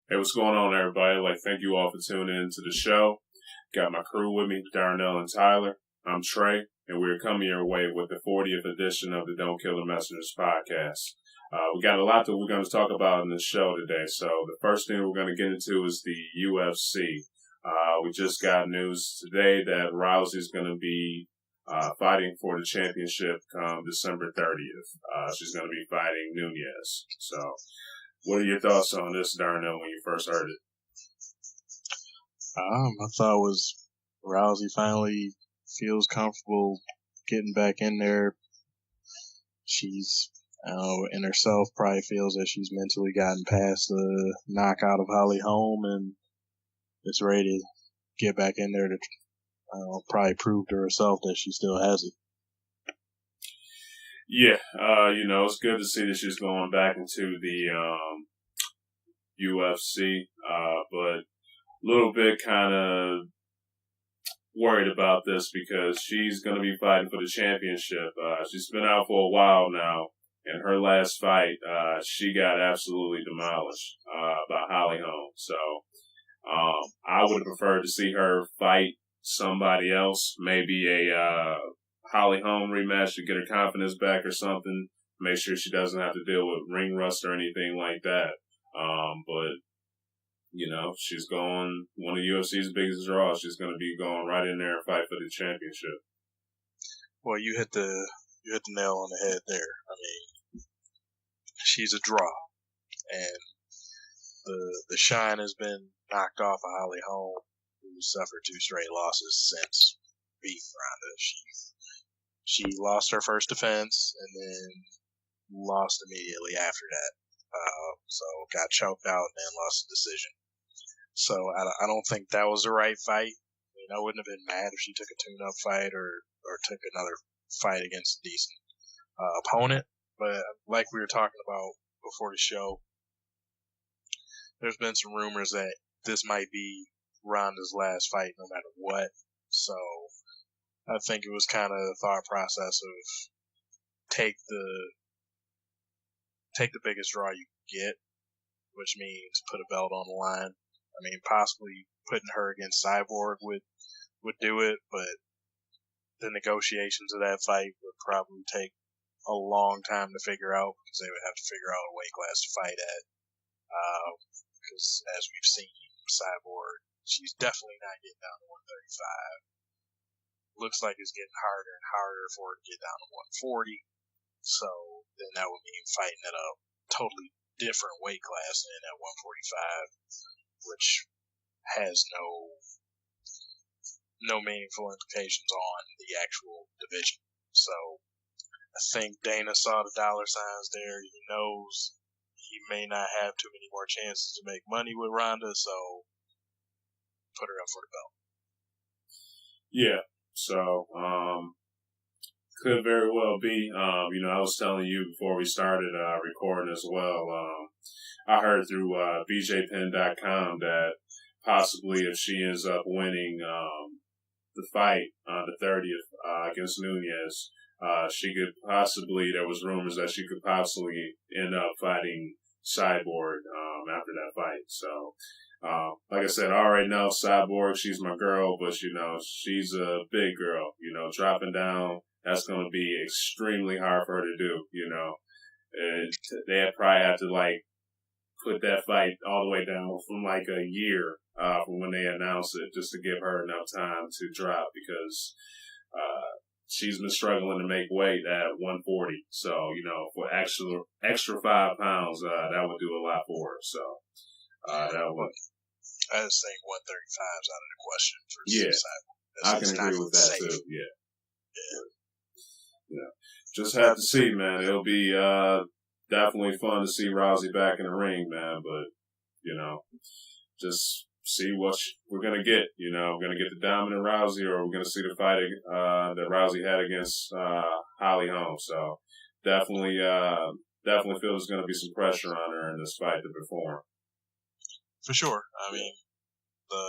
Hey, what's going on, everybody? Thank you all for tuning in to the show. Got my crew with me, Darnell and Tyler. I'm Trey, and we're coming your way with the 40th edition of the Don't Kill the Messengers podcast. We got a lot that we're going to talk about in this show today. So the first thing we're going to get into is the UFC. We just got news today that Rousey's going to be fighting for the championship come December 30th. She's going to be fighting Nunez. So what are your thoughts on this, Darnell, when you first heard it? I thought it was Rousey finally feels comfortable getting back in there. She's, in herself probably feels that she's mentally gotten past the knockout of Holly Holm and is ready to get back in there to probably prove to herself that she still has it. Yeah, it's good to see that she's going back into the UFC, but a little bit kind of worried about this because she's going to be fighting for the championship. She's been out for a while now. In her last fight, she got absolutely demolished by Holly Holm. So I would have preferred to see her fight somebody else, maybe a Holly Holm rematch to get her confidence back or something. Make sure she doesn't have to deal with ring rust or anything like that. But she's going one of UFC's biggest draws. She's going to be going right in there and fight for the championship. Well, you hit the nail on the head there. I mean, she's a draw, and the shine has been knocked off of Holly Holm, who suffered 2 straight losses since beating Ronda. She lost her first defense and then lost immediately after that. So got choked out and then lost the decision. So I don't think that was the right fight. I mean, I wouldn't have been mad if she took a tune-up fight or took another fight against a decent opponent. But like we were talking about before the show, there's been some rumors that this might be Ronda's last fight no matter what. So I think it was kind of the thought process of take the biggest draw you can get, which means put a belt on the line. I mean, possibly putting her against Cyborg would do it, but the negotiations of that fight would probably take a long time to figure out because they would have to figure out a weight class to fight at. Because as we've seen, Cyborg, she's definitely not getting down to 135. Looks like it's getting harder and harder for her to get down to 140. So then that would mean fighting at a totally different weight class than at 145, which has no meaningful implications on the actual division. So I think Dana saw the dollar signs there. He knows he may not have too many more chances to make money with Ronda, so put her up for the belt. Yeah. So, could very well be. I was telling you before we started recording as well. I heard through BJPen.com that possibly if she ends up winning the fight on the 30th against Nunez, she could possibly. There was rumors that she could possibly end up fighting Cyborg after that fight. So. Like I said, I already know Cyborg, she's my girl, but, she's a big girl. Dropping down, that's going to be extremely hard for her to do, And they'd probably have to, put that fight all the way down from, a year from when they announced it just to give her enough time to drop because she's been struggling to make weight at 140. So, for extra 5 pounds, that would do a lot for her. So, that would... I just think 135 is out of the question for Cyborg. I can agree with that too. Yeah. Just have to see, man. It'll be definitely fun to see Rousey back in the ring, man. But just see what we're gonna get. We're gonna get the dominant Rousey, or we're gonna see the fight that Rousey had against Holly Holm. So definitely feel there's gonna be some pressure on her in this fight to perform. For sure. I mean, the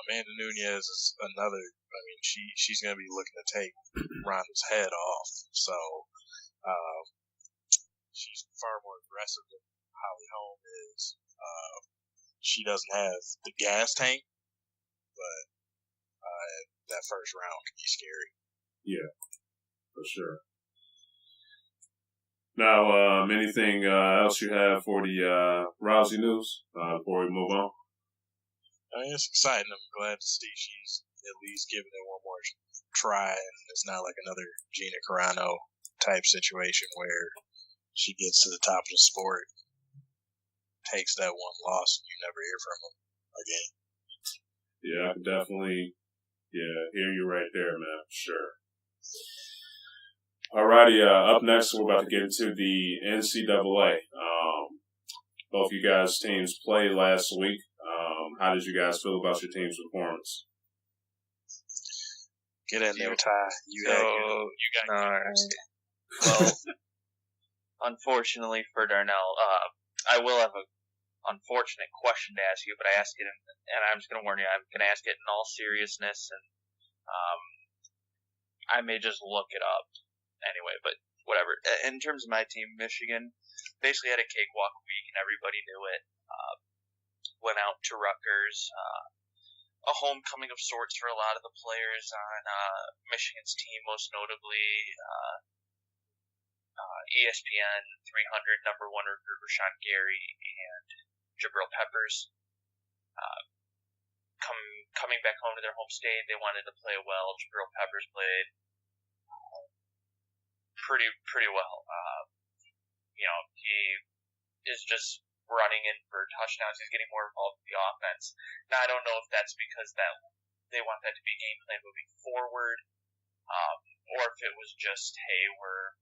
Amanda Nunez is another. I mean, she's going to be looking to take Ronda's head off. So she's far more aggressive than Holly Holm is. she doesn't have the gas tank, but that first round can be scary. Yeah, for sure. Now, anything else you have for the Rousey news before we move on? It's exciting. I'm glad to see she's at least giving it one more try, and it's not like another Gina Carano type situation where she gets to the top of the sport, takes that one loss, and you never hear from them again. Yeah, I can definitely hear you right there, man. Sure. Alrighty, up next, we're about to get into the NCAA. Both you guys' teams played last week. How did you guys feel about your team's performance? Get in there, Ty. You got Well, unfortunately for Darnell, I will have an unfortunate question to ask you, but I ask it, and I'm just going to warn you, I'm going to ask it in all seriousness, and I may just look it up anyway, but whatever. In terms of my team, Michigan basically had a cakewalk week, and everybody knew it. Went out to Rutgers, a homecoming of sorts for a lot of the players on Michigan's team, most notably ESPN 300 number one recruit Rashawn Gary and Jabril Peppers. Coming back home to their home state, they wanted to play well. Jabril Peppers played pretty well. He is just running in for touchdowns. He's getting more involved with the offense. Now, I don't know if that's because that they want that to be game plan moving forward, or if it was just, hey, we're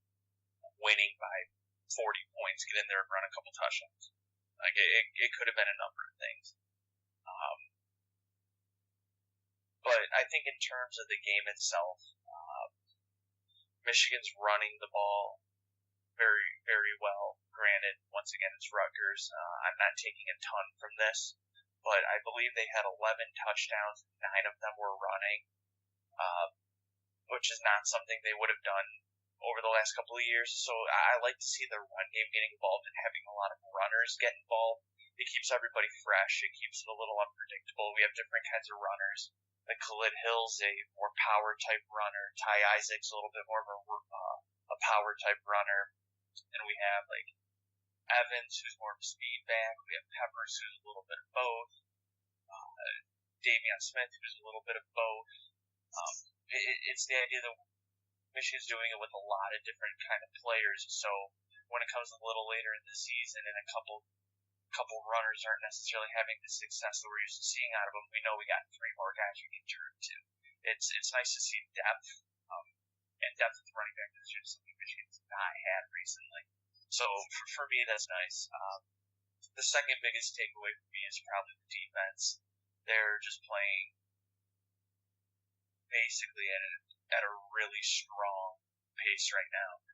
winning by 40 points, get in there and run a couple touchdowns. Like it could have been a number of things. But I think in terms of the game itself, Michigan's running the ball very, very well. Granted, once again, it's Rutgers. I'm not taking a ton from this, but I believe they had 11 touchdowns, 9 of them were running, which is not something they would have done over the last couple of years. So I like to see their run game getting involved and having a lot of runners get involved. It keeps everybody fresh. It keeps it a little unpredictable. We have different kinds of runners. Like Khalid Hill's a more power type runner. Ty Isaac's a little bit more of a power type runner. And we have like Evans, who's more of a speed back. We have Peppers, who's a little bit of both. Davion Smith, who's a little bit of both. It's the idea that Michigan's doing it with a lot of different kind of players. So when it comes a little later in the season and a couple runners aren't necessarily having the success that we're used to seeing out of them, we know we got 3 more guys we can turn to. It's nice to see depth, and depth at the running back position is something Michigan's not had recently. So for me, that's nice. The second biggest takeaway for me is probably the defense. They're just playing basically at a really strong pace right now,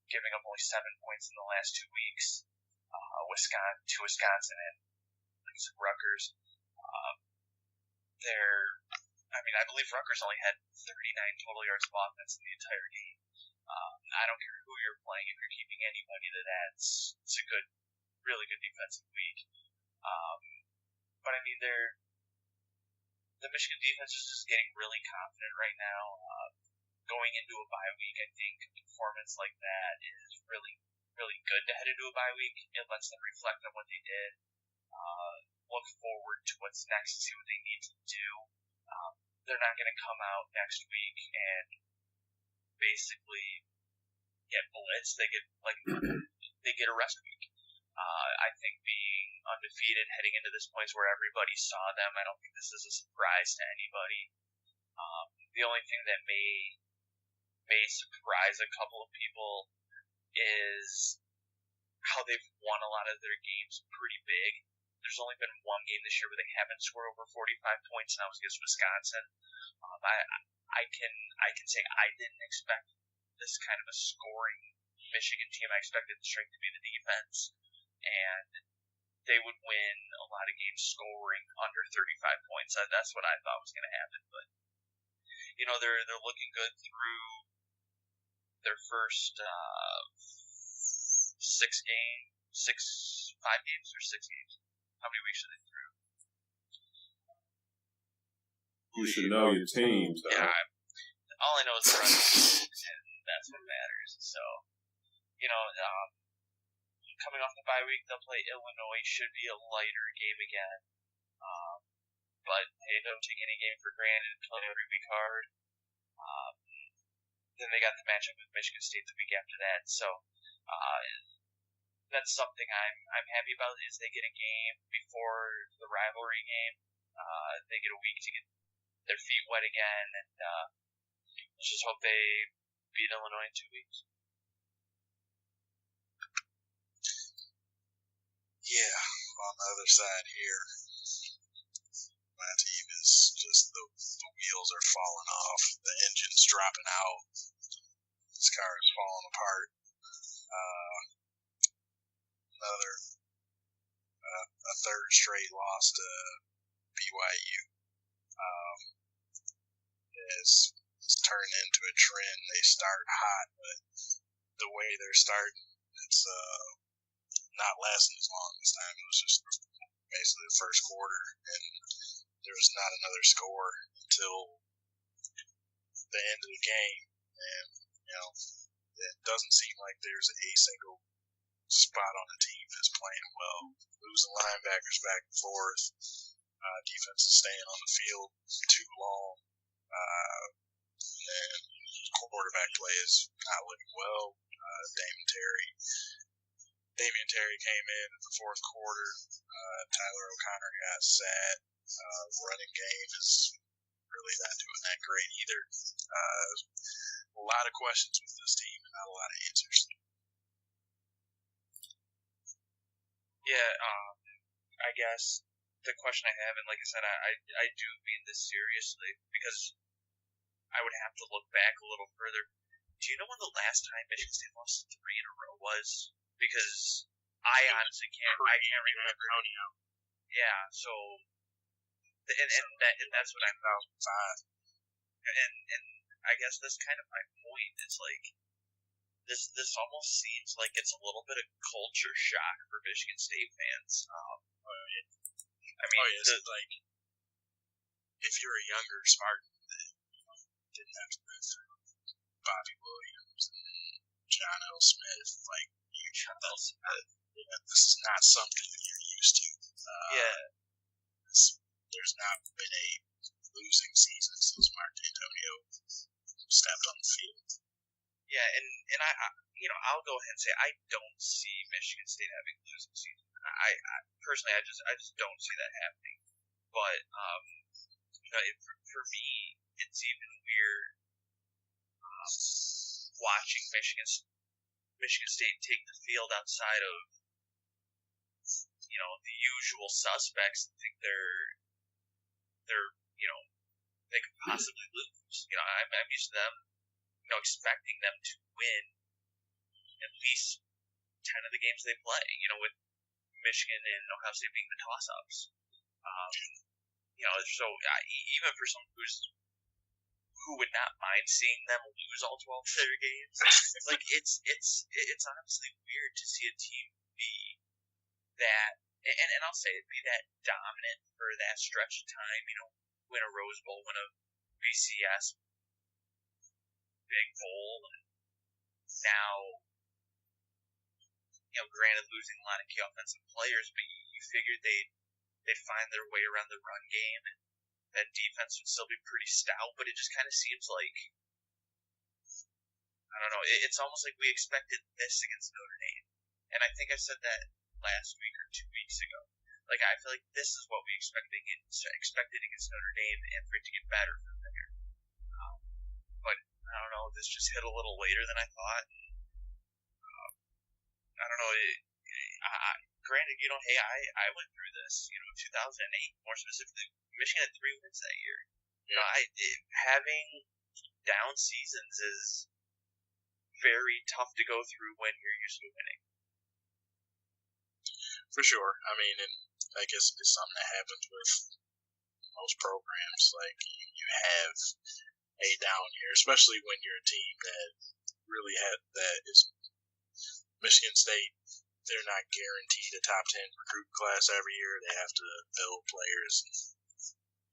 giving up only 7 points in the last 2 weeks. Wisconsin and Rutgers. I believe Rutgers only had 39 total yards of offense in the entire game. I don't care who you're playing, if you're keeping anybody to that, it's a really good defensive week. But I mean, the Michigan defense is just getting really confident right now. Going into a bye week, I think a performance like that is really, really good to head into a bye week. It lets them reflect on what they did, look forward to what's next, see what they need to do. They're not going to come out next week and basically get blitzed. They get a rest week. I think being undefeated heading into this place where everybody saw them, I don't think this is a surprise to anybody. The only thing that may surprise a couple of people is how they've won a lot of their games pretty big. There's only been one game this year where they haven't scored over 45 points, and that was against Wisconsin. I can say I didn't expect this kind of a scoring Michigan team. I expected the strength to be the defense, and they would win a lot of games scoring under 35 points. That's what I thought was going to happen, but they're looking good through their first 5 games or 6 games. How many weeks are they through? You should know your teams, though. Yeah, all I know is the run, and that's what matters. So, coming off the bye week, they'll play Illinois. Should be a lighter game again. But hey, don't take any game for granted. Play every week hard. Then they got the matchup with Michigan State the week after that. So that's something I'm happy about is they get a game before the rivalry game. They get a week to get their feet wet again, and let's just hope they beat Illinois in 2 weeks. Yeah, on the other side here, my team is just the wheels are falling off, the engine's dropping out, this car is falling apart. A third straight loss to BYU. It's turned into a trend. They start hot, but the way they're starting, it's not lasting as long this time. It was just basically the first quarter, and there was not another score until the end of the game. And, it doesn't seem like there's a single spot on the team that's playing well. Losing linebackers back and forth. Defense is staying on the field too long. And quarterback play is not looking well. Damian Terry came in the fourth quarter. Tyler O'Connor got sad. Running game is really not doing that great either. A lot of questions with this team and not a lot of answers. Yeah, I guess the question I have, and like I said, I do mean this seriously, because I would have to look back a little further. Do you know when the last time Michigan State lost 3 in a row was? Because I honestly can't remember. Yeah, so and that's what I'm about. And I guess that's kind of my point. It's like this almost seems like it's a little bit of culture shock for Michigan State fans. I mean, like if you're a younger Spartan that didn't have to go through Bobby Williams and John L. Smith, like this is not something that you're used to. There's not been a losing season since Mark D'Antonio stepped on the field. Yeah, and I'll go ahead and say I don't see Michigan State having a losing season. I personally, I just don't see that happening. But for me, it's even weird watching Michigan State take the field outside of the usual suspects. Think they could possibly lose. I'm used to them, expecting them to win at least 10 of the games they play. With Michigan and Ohio State being the toss-ups. So even for someone who would not mind seeing them lose all 12 of their games, like it's honestly weird to see a team be that, and I'll say it, be that dominant for that stretch of time. Win a Rose Bowl, win a BCS big bowl, and now, granted losing a lot of key offensive players, but you figured they'd find their way around the run game, and that defense would still be pretty stout, but it just kind of seems like, I don't know, it's almost like we expected this against Notre Dame. And I think I said that last week or 2 weeks ago. Like, I feel like this is what we expected against Notre Dame, and for it to get better from there. But, I don't know, this just hit a little later than I thought. I don't know, granted, hey, I went through this, 2008, more specifically, Michigan had 3 wins that year. Having down seasons is very tough to go through when you're used to winning. For sure. I mean, and I guess it's something that happens with most programs. Like, you have a down year, especially when you're a team that really that is Michigan State they're not guaranteed a top 10 recruit class every year. They have to build players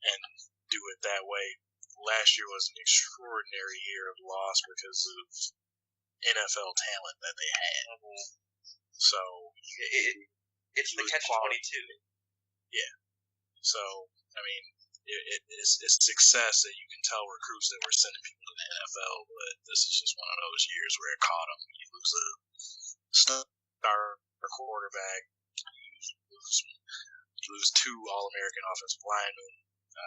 and do it that way. Last year was an extraordinary year of loss because of NFL talent that they had. So it's the catch-22. Yeah. So, I mean, it's success that you can tell recruits that we're sending people to the NFL, but this is just one of those years where it caught them. You lose a star quarterback, you lose two All-American offensive linemen,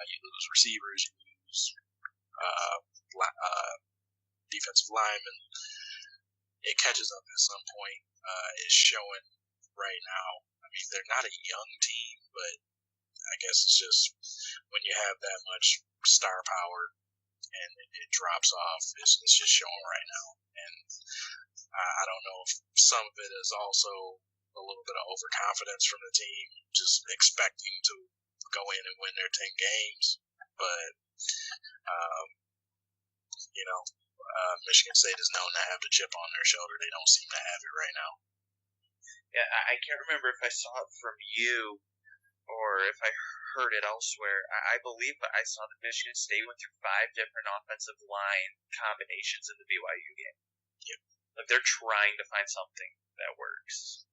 you lose receivers, you lose defensive linemen. It catches up at some point. It's showing right now. I mean, they're not a young team, but I guess it's just when you have that much star power and it drops off, it's just showing right now. And I don't know if some of it is also a little bit of overconfidence from the team, just expecting to go in and win their 10 games. But, Michigan State is known to have the chip on their shoulder. They don't seem to have it right now. Yeah, I can't remember if I saw it from you or if I heard it elsewhere. I believe I saw that Michigan State went through 5 different offensive line combinations in the BYU game. Yep. Like they're trying to find something that works.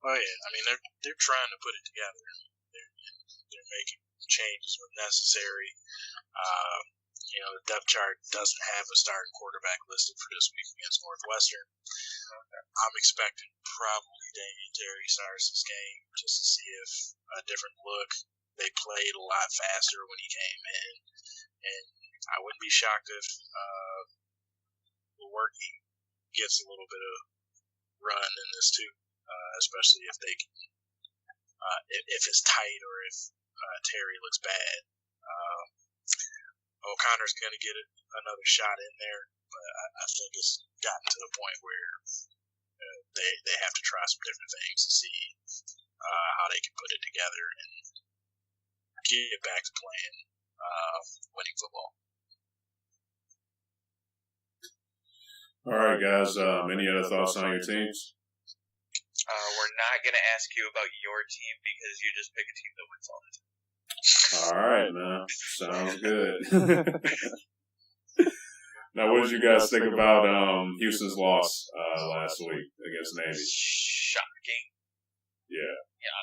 Oh yeah, I mean they're trying to put it together. They're making changes when necessary. The depth chart doesn't have a starting quarterback listed for this week against Northwestern. I'm expecting probably Damian Terry starts this game just to see if a different look. They played a lot faster when he came in, and I wouldn't be shocked if Worky gets a little bit of run in this too, especially if they can, if it's tight or if Terry looks bad. O'Connor's going to get another shot in there, but I think it's gotten to the point where they have to try some different things to see how they can put it together and get back to playing winning football. All right, guys. Any other thoughts on your teams? We're not going to ask you about your team because you just pick a team that wins all the time. All right, man. Sounds good. Now, what did you guys think about Houston's loss last week against Navy? Shocking. Yeah. Yeah.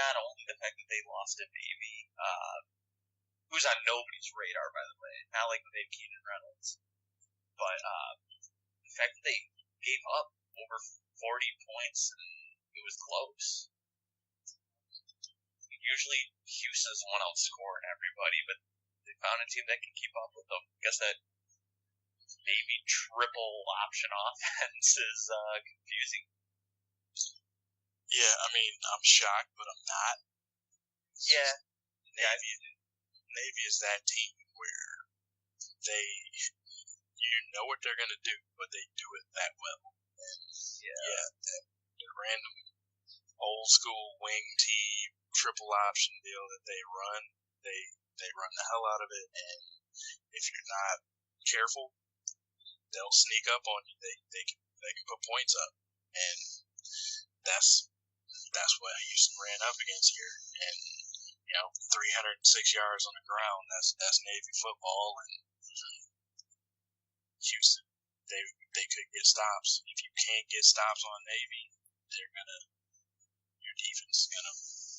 Not only the fact that they lost to Navy, who's on nobody's radar, by the way, not like they had Keenan Reynolds, but the fact that they gave up over 40 points and it was close. Usually Houston's the one outscoring everybody, but they found a team that can keep up with them. I guess that maybe triple option offense is confusing. Yeah, I mean, I'm shocked, but I'm not. Yeah. Navy is that team where you know what they're going to do, but they do it that well. The random old school wing team triple option deal that they run, they run the hell out of it, and if you're not careful, they'll sneak up on you. They can put points up, and that's what Houston ran up against here. And 306 yards on the ground. That's Navy football, and Houston they could get stops. If you can't get stops on Navy, your defense is gonna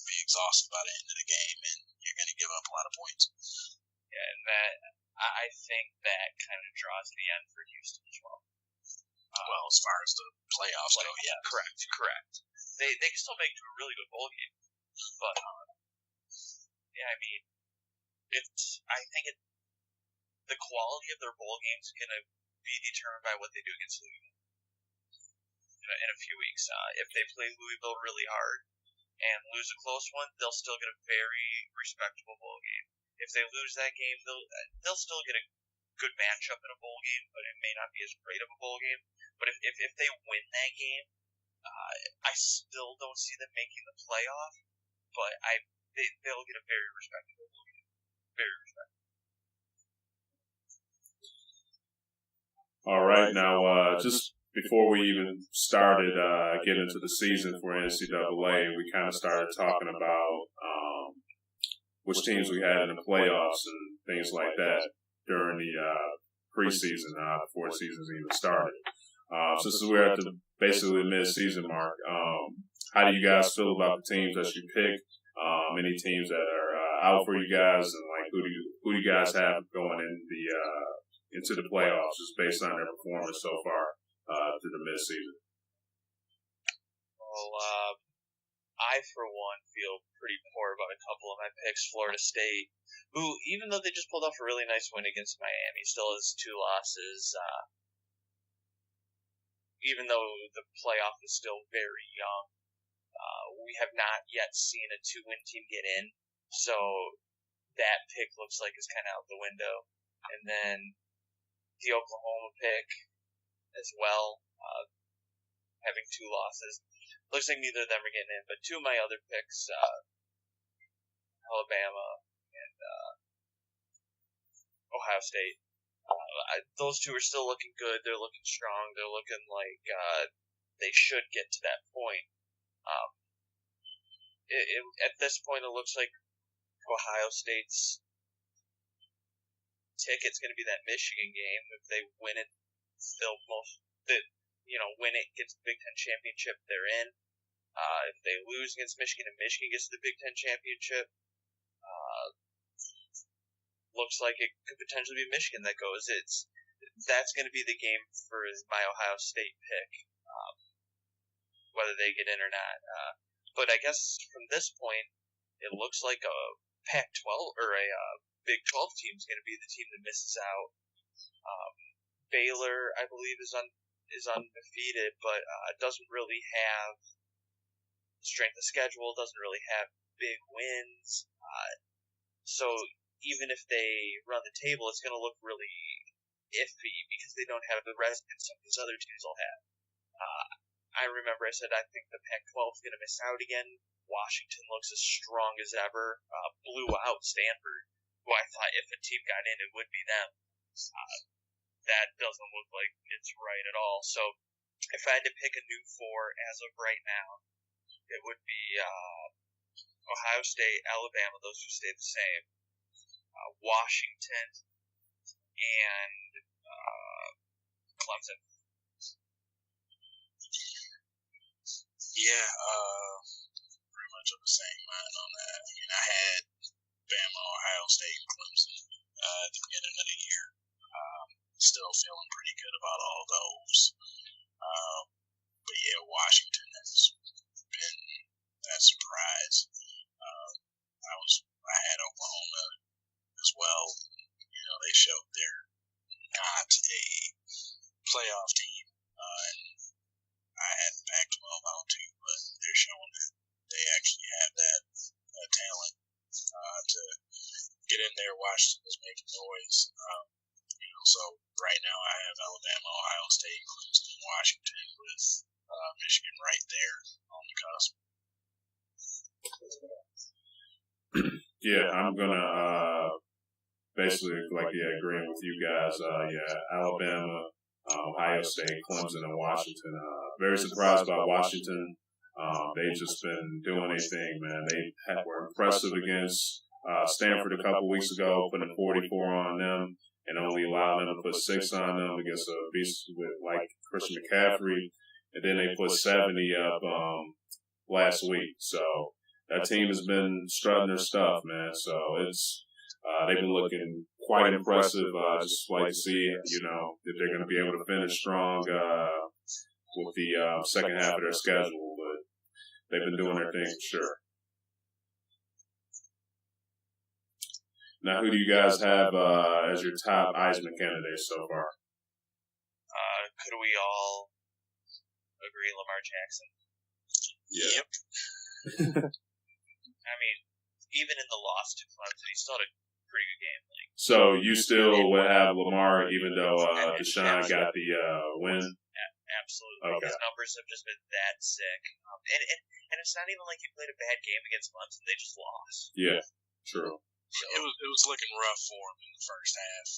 be exhausted by the end of the game, and you're gonna give up a lot of points. Yeah, and that I think that kind of draws the end for Houston as well. Well, as far as the playoffs go, yeah. Correct. They can still make it to a really good bowl game, but I mean, the quality of their bowl games is gonna be determined by what they do against Louisville in a few weeks. If they play Louisville really hard and lose a close one, they'll still get a very respectable bowl game. If they lose that game, they'll still get a good matchup in a bowl game, but it may not be as great of a bowl game. But if they win that game, I still don't see them making the playoff, but they'll get a very respectable bowl game. Very respectable. All right, now just before we even started getting into the season for NCAA, we kind of started talking about which teams we had in the playoffs and things like that during the preseason before the season's even started. Since we're at the basically mid-season mark, how do you guys feel about the teams that you pick? Any teams that are out for you guys, and like who do you guys have going in into the playoffs, just based on their performance so far through the mid-season? Well, I for one feel pretty poor about a couple of my picks. Florida State, who even though they just pulled off a really nice win against Miami, still has 2 losses. Even though the playoff is still very young, we have not yet seen a 2-win team get in, so that pick looks like it's kind of out the window. And then the Oklahoma pick as well, having 2 losses. Looks like neither of them are getting in, but 2 of my other picks, Alabama and Ohio State, those 2 are still looking good. They're looking strong. They're looking like they should get to that point. At this point, it looks like Ohio State's ticket's going to be that Michigan game. If they win it, win it, gets the Big Ten championship, they're in. If they lose against Michigan and Michigan gets the Big Ten championship, looks like it could potentially be Michigan that goes. That's going to be the game for my Ohio State pick, whether they get in or not. But I guess from this point, it looks like a Pac-12 or a Big 12 team is going to be the team that misses out. Baylor, I believe, is undefeated, but doesn't really have strength of schedule, doesn't really have big wins. So even if they run the table, it's going to look really iffy because they don't have the rest that some of these other teams will have. I remember I said I think the Pac-12 is going to miss out again. Washington looks as strong as ever. Blew out Stanford, who I thought if a team got in, it would be them. That doesn't look like it's right at all. So if I had to pick a new 4 as of right now, it would be Ohio State, Alabama, those who stay the same, Washington, and Clemson. Yeah, pretty much on the same line on that. I mean, I had Bama, Ohio State, and Clemson at the beginning of the year. Still feeling pretty good about all those. But yeah, Washington has been that surprise. I had Oklahoma as well. You know, they showed they're not a playoff team. And I had Pac-12 out too, but they're showing that they actually have that talent to get in there. Washington is making noise. So right now I have Alabama, Ohio State, Clemson, and Washington with Michigan right there on the cusp. Yeah, I'm gonna basically agreeing with you guys. Alabama, Ohio State, Clemson, and Washington. Very surprised by Washington. They've just been doing their thing, man. They were impressive against Stanford a couple weeks ago, putting 44 on them, and only allowed them to put 6 on them against a beast like Christian McCaffrey. And then they put 70 up last week. So that team has been strutting their stuff, man. So it's they've been looking quite impressive. Just like to see, if they're going to be able to finish strong with the second half of their schedule. But they've been doing their thing for sure. Now, who do you guys have as your top Heisman candidates so far? Could we all agree Lamar Jackson? Yeah. Yep. I mean, even in the loss to Clemson, he still had a pretty good game. So you still would have Lamar even though Deshaun got the win? Absolutely. Okay. His numbers have just been that sick. And it's not even like he played a bad game against Clemson. They just lost. Yeah, true. It was looking rough for him in the first half.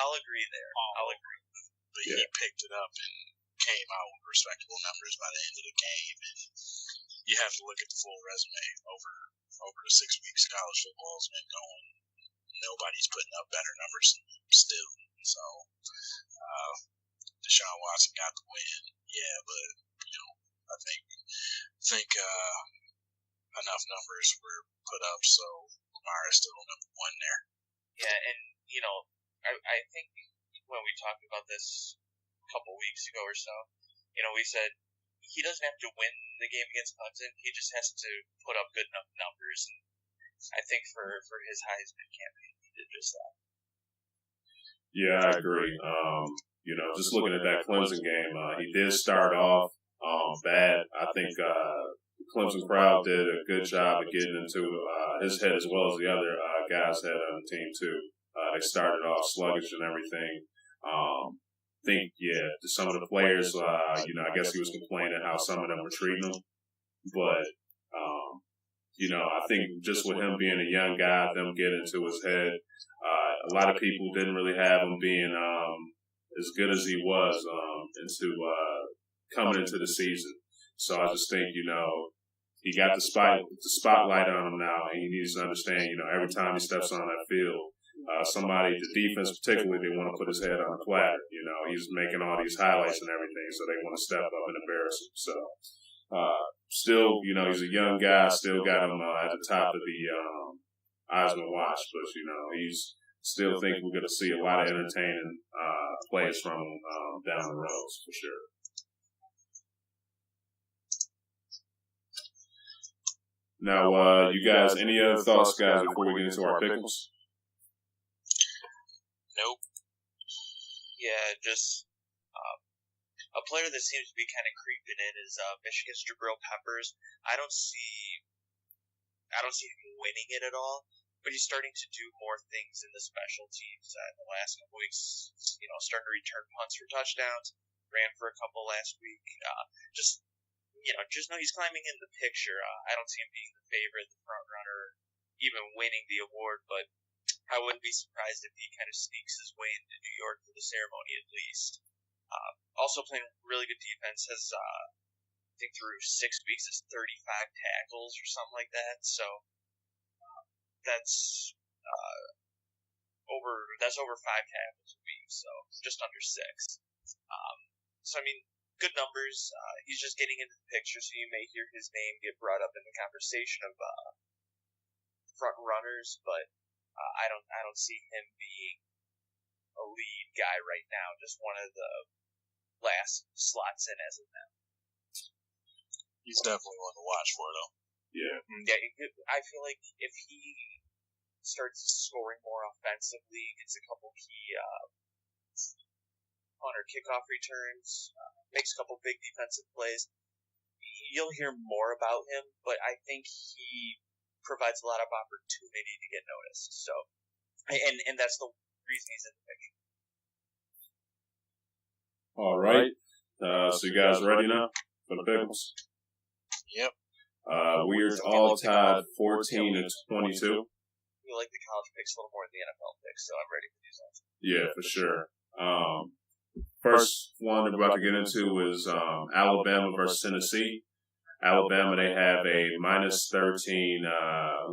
I'll agree there. I'll agree. But he picked it up and came out with respectable numbers by the end of the game. And you have to look at the full resume over the 6 weeks college football has been going. Nobody's putting up better numbers still. So Deshaun Watson got the win. Yeah, but I think enough numbers were put up, so Lamar is still number one there. Yeah, and I think when we talked about this a couple weeks ago or so, we said he doesn't have to win the game against Clemson. He just has to put up good enough numbers. And I think for his Heisman campaign, he did just that. Yeah, I agree. Just looking at that Clemson game, he did start off bad. I think Clemson crowd did a good job of getting into his head as well as the other guys' head on the team too. They started off sluggish and everything. Some of the players, I guess he was complaining how some of them were treating him, but I think just with him being a young guy, them getting into his head, a lot of people didn't really have him being as good as he was coming into the season. So I just think, he got the spotlight on him now, and he needs to understand, every time he steps on that field, the defense particularly, they want to put his head on the platter. He's making all these highlights and everything, so they want to step up and embarrass him. So, still, he's a young guy, still got him at the top of the Heisman watch, but, he's still think we're going to see a lot of entertaining plays from him down the road, for sure. Now, you guys, any other thoughts, guys, before we get into our pickles? Nope. Yeah, just a player that seems to be kind of creeping in is Michigan's Jabril Peppers. I don't see him winning it at all, but he's starting to do more things in the special teams. In the last couple weeks, starting to return punts for touchdowns. Ran for a couple last week. Just know he's climbing in the picture. I don't see him being the favorite, the front runner, even winning the award, but I wouldn't be surprised if he kind of sneaks his way into New York for the ceremony at least. Also playing really good defense, has I think through 6 weeks is 35 tackles or something like that. So that's over 5 tackles a week, so just under 6. So I mean, good numbers. He's just getting into the picture, so you may hear his name get brought up in the conversation of front runners, but I don't see him being a lead guy right now. Just one of the last slots in as of now. He's definitely one to watch for, though. Yeah. I feel like if he starts scoring more offensively, gets a couple key punter kickoff returns, makes a couple big defensive plays, you'll hear more about him, but I think he provides a lot of opportunity to get noticed. So, and that's the reason he's in the picture. All right. So you guys ready now for the pickles? Yep. We're all tied 14 and 22. We like the college picks a little more than the NFL picks, so I'm ready for these ones. Yeah, for sure. First one we're about to get into is Alabama versus Tennessee. Alabama, they have a -13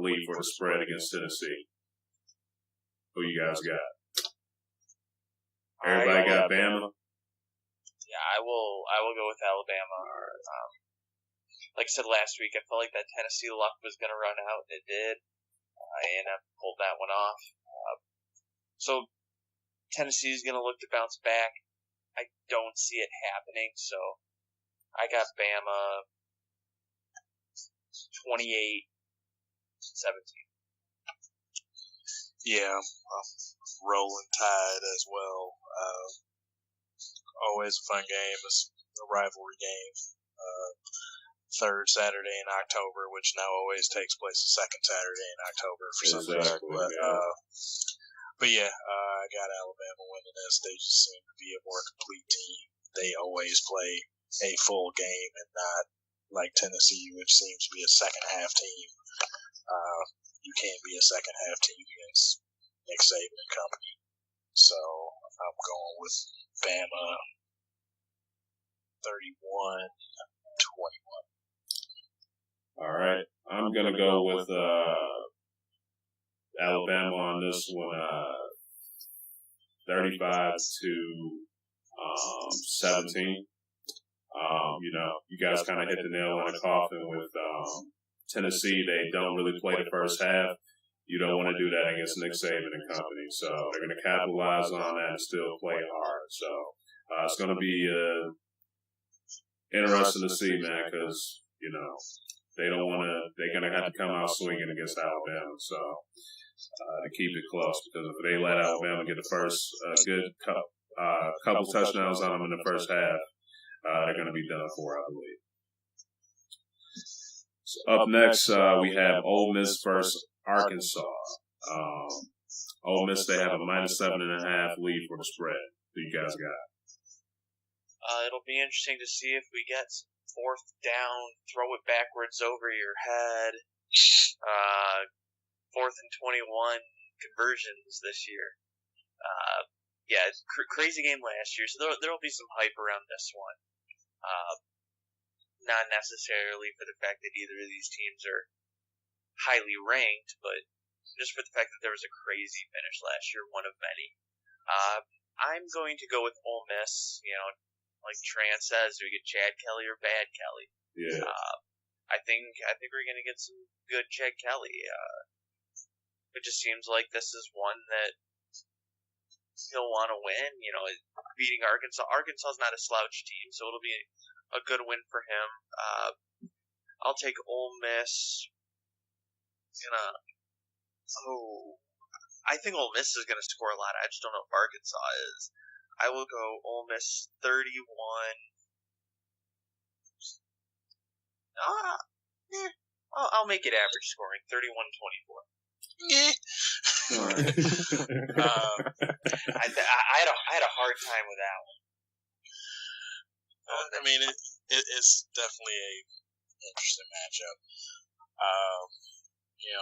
lead for the spread against Tennessee. Who you guys got? Everybody got Bama? Yeah, I will go with Alabama. Like I said last week, I felt like that Tennessee luck was going to run out, and it did. And I pulled that one off. So Tennessee's going to look to bounce back. I don't see it happening, so I got Bama 28-17. Yeah, rolling tide as well. Always a fun game. It's a rivalry game. Third Saturday in October, which now always takes place the second Saturday in October for some reason. But yeah, I got Alabama winning this. They just seem to be a more complete team. They always play a full game and not like Tennessee, which seems to be a second half team. You can't be a second half team against Nick Saban and company. So I'm going with Bama 31-21. All right. I'm going to go with Alabama on this one, 35-17. You guys kind of hit the nail on the coffin with Tennessee. They don't really play the first half. You don't want to do that against Nick Saban and company. So they're going to capitalize on that and still play hard. So it's going to be interesting to see, man, because, they don't want to, they're going to have to come out swinging against Alabama. So to keep it close, because if they let Alabama get the first good couple touchdowns on them in the first half, they're going to be done for, I believe. So up next, we have Ole Miss versus Arkansas. Ole Miss, they have a -7.5 lead for the spread. Who you guys got? It'll be interesting to see if we get some fourth down, throw it backwards over your head, 4th and 21 conversions this year. Crazy game last year, so there'll be some hype around this one. Not necessarily for the fact that either of these teams are highly ranked, but just for the fact that there was a crazy finish last year, one of many. I'm going to go with Ole Miss. Like Tran says, do we get Chad Kelly or Bad Kelly? Yeah. I think we're going to get some good Chad Kelly. It just seems like this is one that he'll want to win. Beating Arkansas. Arkansas is not a slouch team, so it'll be a good win for him. I'll take Ole Miss. I think Ole Miss is going to score a lot. I just don't know if Arkansas is. I will go Ole Miss 31. I'll make it average scoring, 31-24. I had a hard time with that one. I mean, it's definitely a interesting matchup. You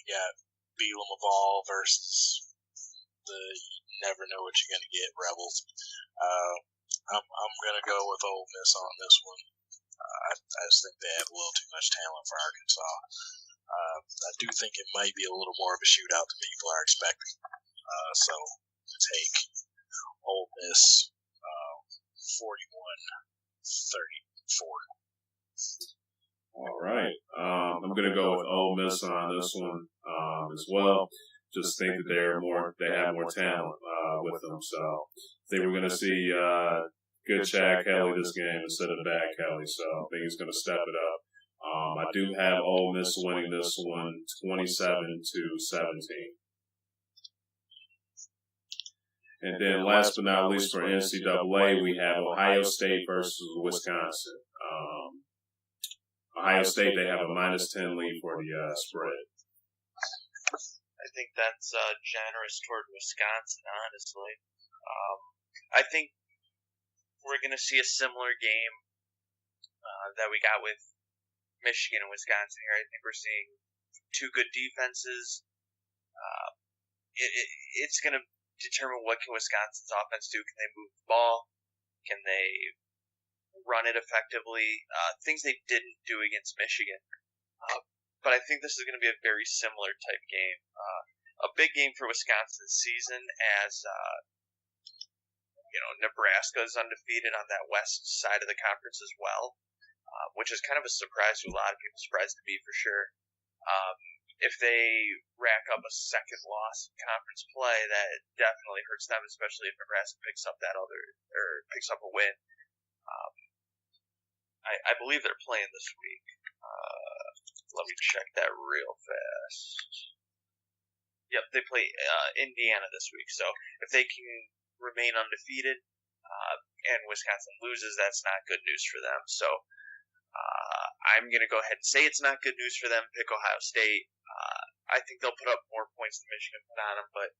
got Beal Ball versus the never know what you're going to get Rebels. I'm going to go with Ole Miss on this one. I just think they have a little too much talent for Arkansas. I do think it might be a little more of a shootout than people are expecting. So take Ole Miss 41-34. All right. I'm going to go with Ole Miss on this one as well. Just think that they have more talent with them. So I think we're going to see good Chad Kelly this game instead of Bad Kelly. So I think he's going to step it up. I do have Ole Miss winning this one 27-17. And then last but not least for NCAA, we have Ohio State versus Wisconsin. Ohio State, they have a -10 lead for the spread. I think that's generous toward Wisconsin, honestly. I think we're going to see a similar game that we got with Michigan and Wisconsin here. I think we're seeing two good defenses. It's going to determine what can Wisconsin's offense do. Can they move the ball? Can they run it effectively? Things they didn't do against Michigan. But I think this is going to be a very similar type game. A big game for Wisconsin's season as, Nebraska is undefeated on that west side of the conference as well, which is kind of a surprise to a lot of people, surprised to me for sure. If they rack up a second loss in conference play, that definitely hurts them, especially if Nebraska picks up picks up a win. I believe they're playing this week. Let me check that real fast. Yep, they play Indiana this week. So if they can remain undefeated and Wisconsin loses, that's not good news for them. So I'm going to go ahead and say it's not good news for them. Pick Ohio State. I think they'll put up more points than Michigan put on them, but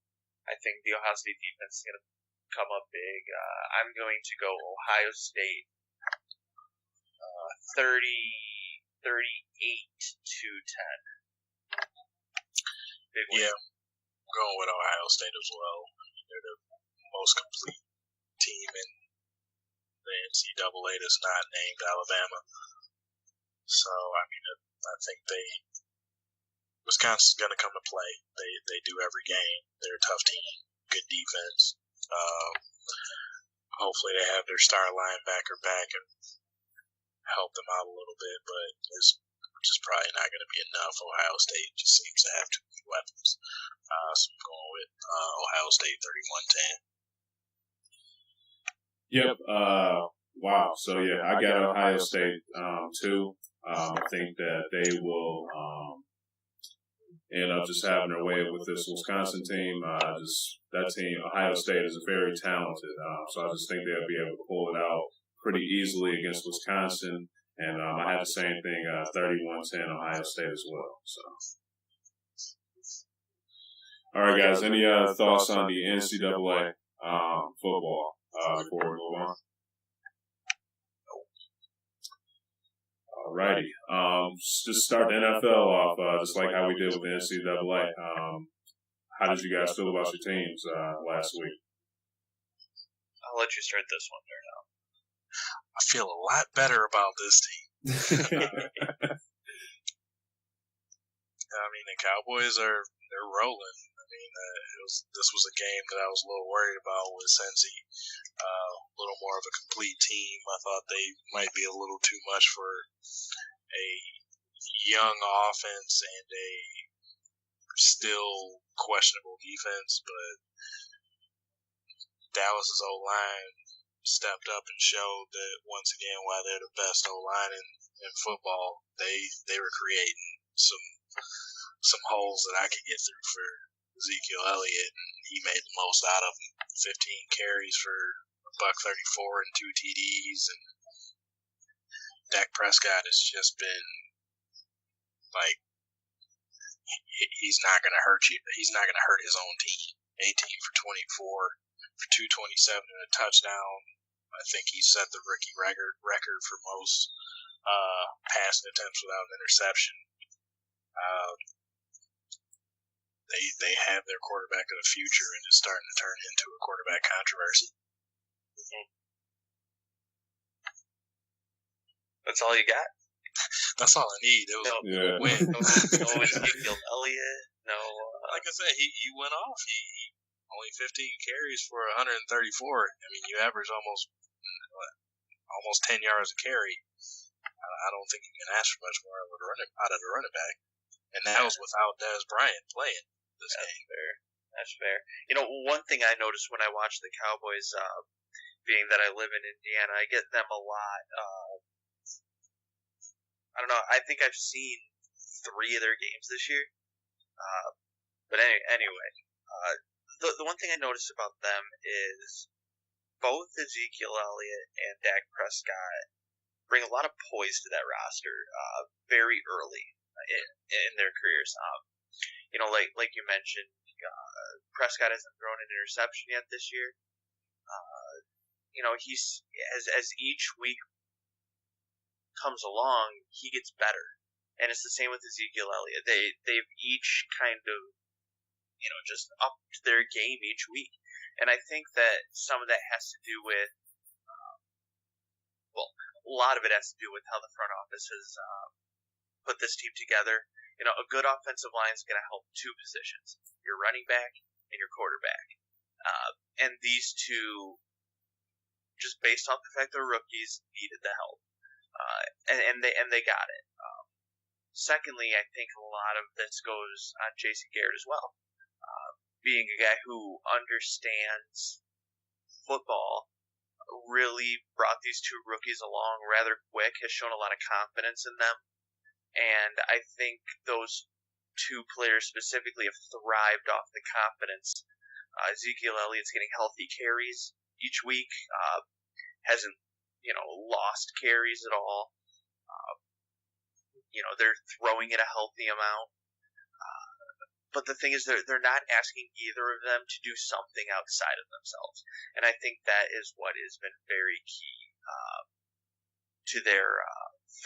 I think the Ohio State defense is going to come up big. I'm going to go Ohio State 38-10. Big win. Yeah, I'm going with Ohio State as well. They're the most complete team in the NCAA that's not named Alabama. So, I mean, I think Wisconsin's going to come to play. They do every game. They're a tough team, good defense. Hopefully they have their star linebacker back and help them out a little bit, but it's just probably not going to be enough. Ohio State just seems to have too many weapons. So I'm going with Ohio State 31-10. Yep. Wow. So yeah, I got Ohio State too. I think that they will end up just having their way with this Wisconsin team. That team, Ohio State, is very talented. So I just think they'll be able to pull it out pretty easily against Wisconsin. And I had the same thing, 31-10 Ohio State as well. So, all right, guys. Any thoughts on the NCAA football before we move on? All righty. Just start the NFL off, just like how we did with the NCAA. How did you guys feel about your teams last week? I'll let you start this one there now. I feel a lot better about this team. I mean, the Cowboys they're rolling. I mean, this was a game that I was a little worried about with Cincy. A little more of a complete team. I thought they might be a little too much for a young offense and a still questionable defense, but Dallas's O-line stepped up and showed that once again why they're the best O-line in football. They were creating some holes that I could get through for Ezekiel Elliott, and he made the most out of them. 15 carries for $134 and 2 TDs, and Dak Prescott has just been like, he's not going to hurt you. He's not going to hurt his own team. 18 for 24 for 227 and a touchdown. I think he set the rookie record for most passing attempts without an interception. They have their quarterback of the future, and it's starting to turn into a quarterback controversy. That's all you got? That's all I need. It was a win. No Ezekiel Elliott. No. Like I said, he went off. He only 15 carries for 134. I mean, you average almost 10 yards a carry. I don't think you can ask for much more out of the running back. And that was without Dez Bryant playing this game. That's fair. You know, one thing I noticed when I watched the Cowboys, being that I live in Indiana, I get them a lot. I don't know. I think I've seen 3 of their games this year. But anyway, the one thing I noticed about them is both Ezekiel Elliott and Dak Prescott bring a lot of poise to that roster very early in their careers. You know, like you mentioned, Prescott hasn't thrown an interception yet this year. You know, he's as each week comes along, he gets better, and it's the same with Ezekiel Elliott. They've each kind of, you know, just upped their game each week, and I think that some of that has to do with, a lot of it has to do with how the front office has put this team together. You know, a good offensive line is going to help 2 positions: your running back and your quarterback, and these two, just based off the fact they're rookies, needed the help. And they got it. Secondly, I think a lot of this goes on Jason Garrett as well. Being a guy who understands football, really brought these 2 rookies along rather quick, has shown a lot of confidence in them. And I think those 2 players specifically have thrived off the confidence. Ezekiel Elliott's getting healthy carries each week, hasn't, you know, lost carries at all. You know, they're throwing it a healthy amount. But the thing is, they're not asking either of them to do something outside of themselves. And I think that is what has been very key to their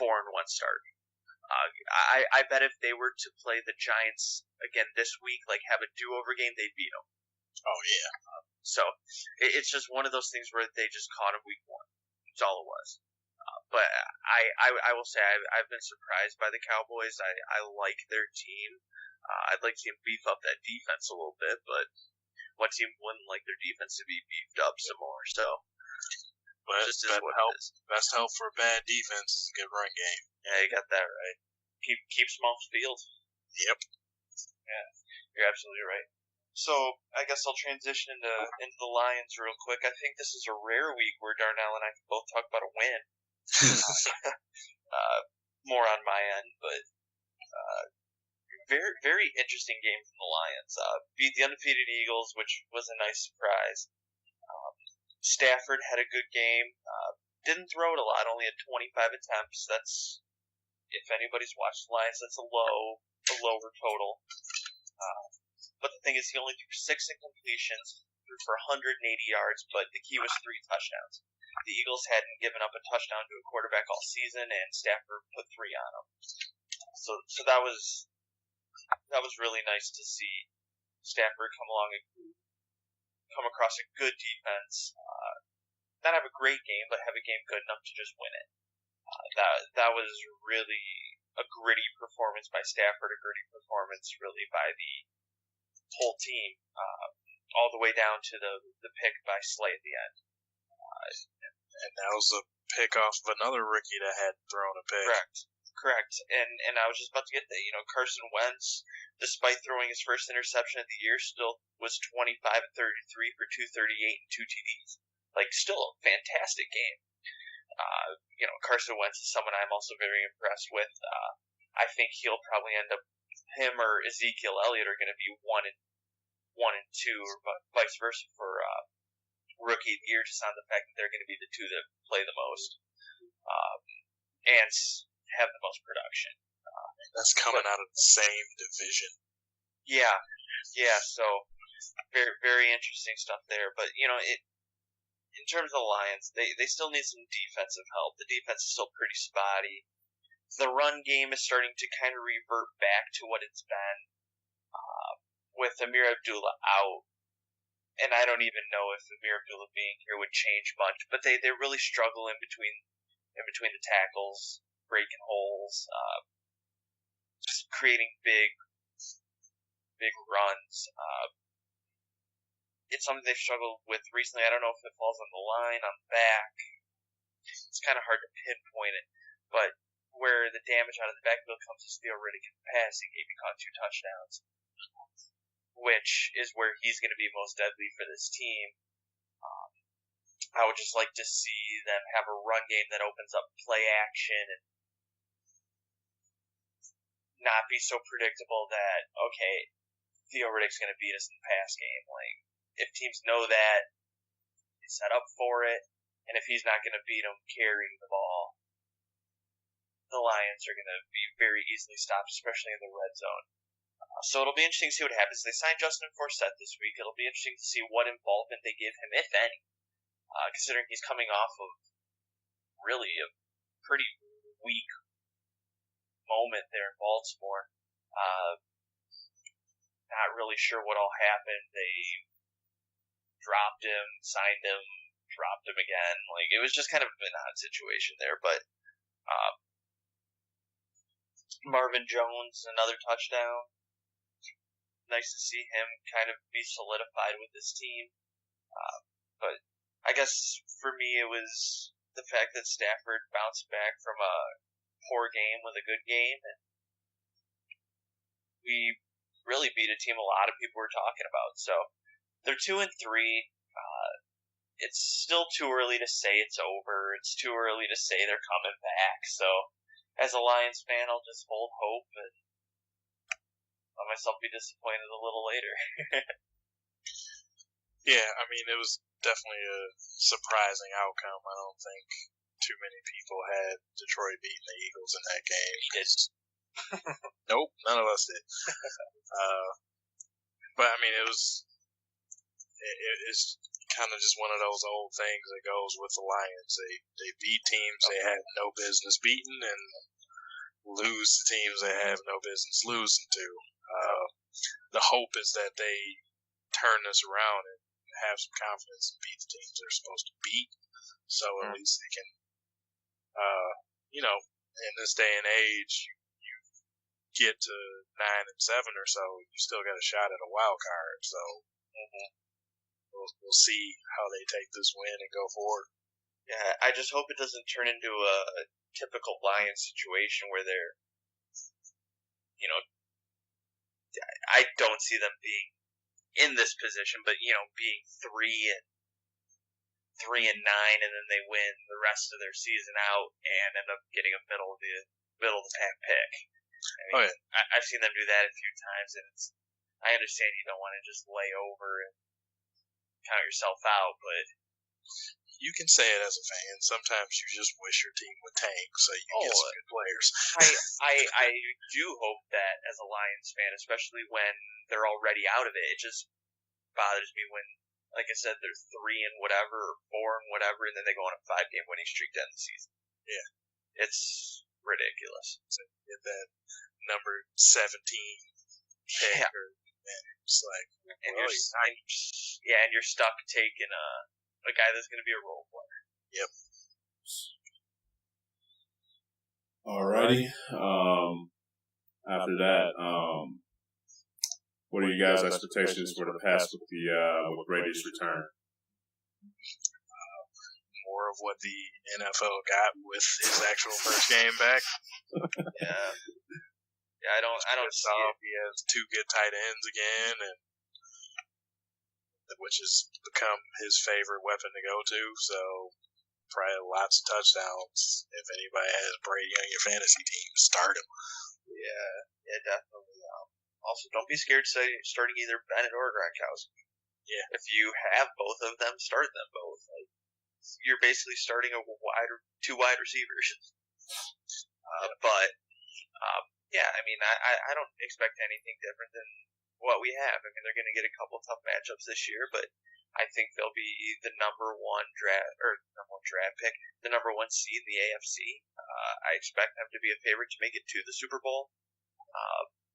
4-1 start. I bet if they were to play the Giants again this week, like have a do-over game, they'd beat them. Oh, yeah. So it's just one of those things where they just caught him week 1. That's all it was. But I will say I've been surprised by the Cowboys. I like their team. I'd like to see them beef up that defense a little bit, but what team wouldn't like their defense to be beefed up some more? So, just is what it is. Best help for a bad defense is a good run game. Yeah, you got that right. Keeps them off the field. Yep. Yeah, you're absolutely right. So I guess I'll transition into the Lions real quick. I think this is a rare week where Darnell and I can both talk about a win. More on my end, but very, very interesting game from the Lions. Beat the undefeated Eagles, which was a nice surprise. Stafford had a good game. Didn't throw it a lot, only had 25 attempts. That's, if anybody's watched the Lions, that's a lower total. But the thing is, he only threw 6 incompletions, threw for 180 yards, but the key was 3 touchdowns. The Eagles hadn't given up a touchdown to a quarterback all season, and Stafford put 3 on them. So that was really nice to see Stafford come along and come across a good defense. Not have a great game, but have a game good enough to just win it. That was really a gritty performance by Stafford, a gritty performance really by the whole team, all the way down to the pick by Slay at the end. And that was a pick off of another rookie that had thrown a pick. Correct. And I was just about to get that. Carson Wentz, despite throwing his first interception of the year, still was 25 and 33 for 238 and 2 TDs. Like, still a fantastic game. Carson Wentz is someone I'm also very impressed with. I think he'll probably end up, him or Ezekiel Elliott are going to be 1 and 2, or vice versa for rookie of the year, just on the fact that they're going to be the two that play the most and have the most production. That's coming out of the same division. Yeah. So very, very interesting stuff there. But in terms of the Lions, they still need some defensive help. The defense is still pretty spotty. The run game is starting to kind of revert back to what it's been with Amir Abdullah out. And I don't even know if Amir Abdullah being here would change much, but they really struggle in between the tackles, breaking holes, just creating big runs. It's something they've struggled with recently. I don't know if it falls on the line, on the back. It's kind of hard to pinpoint it, but where the damage out of the backfield comes is Theo Riddick in the passing game. He caught 2 touchdowns, which is where he's going to be most deadly for this team. I would just like to see them have a run game that opens up play action and not be so predictable that, okay, Theo Riddick's going to beat us in the pass game. Like, if teams know that, they set up for it, and if he's not going to beat them carrying the ball, the Lions are going to be very easily stopped, especially in the red zone. So it'll be interesting to see what happens. They signed Justin Forsett this week. It'll be interesting to see what involvement they give him, if any, considering he's coming off of really a pretty weak moment there in Baltimore. Not really sure what all happened. They dropped him, signed him, dropped him again. Like, it was just kind of an odd situation there. But Marvin Jones, another touchdown. Nice to see him kind of be solidified with this team. But I guess for me it was the fact that Stafford bounced back from a poor game with a good game. And we really beat a team a lot of people were talking about. So they're 2-3. It's still too early to say it's over. It's too early to say they're coming back. So as a Lions fan, I'll just hold hope and let myself be disappointed a little later. Yeah, I mean, it was definitely a surprising outcome. I don't think too many people had Detroit beating the Eagles in that game. He did. Nope, none of us did. But I mean, it's kind of just one of those old things that goes with the Lions. They beat teams they have no business beating and lose to teams they have no business losing to. The hope is that they turn this around and have some confidence and beat the teams they're supposed to beat. So at least they can, in this day and age, you get to 9-7 or so, you still got a shot at a wild card. So we'll see how they take this win and go forward. Yeah, I just hope it doesn't turn into a typical Lions situation where they're, I don't see them being in this position, but being 3-9, and then they win the rest of their season out and end up getting a middle of the pack pick. I mean, I've seen them do that a few times, and I understand you don't want to just lay over and count yourself out, but you can say it as a fan. Sometimes you just wish your team would tank so you get some good players. I do hope that as a Lions fan, especially when they're already out of it, it just bothers me when, like I said, they're 3 and whatever, or 4 and whatever, and then they go on a 5-game winning streak to end the season. Yeah. It's ridiculous. So get that number 17 pick. Yeah. It's like, and you're stuck taking a guy that's going to be a role player. Yep. Alrighty. After that, what are you guys' expectations for the Pats with Brady's return? More of what the NFL got with his actual first game back. Yeah. Yeah, I don't see it. He has 2 good tight ends again, and which has become his favorite weapon to go to. So probably lots of touchdowns. If anybody has Brady on your fantasy team, start him. Yeah, definitely. Also, don't be scared starting either Bennett or Gronkowski. Yeah. If you have both of them, start them both. You're basically starting 2 wide receivers. Yeah, I mean, I don't expect anything different than what we have. I mean, they're going to get a couple tough matchups this year, but I think they'll be the number one draft pick, the number 1 seed in the AFC. I expect them to be a favorite to make it to the Super Bowl.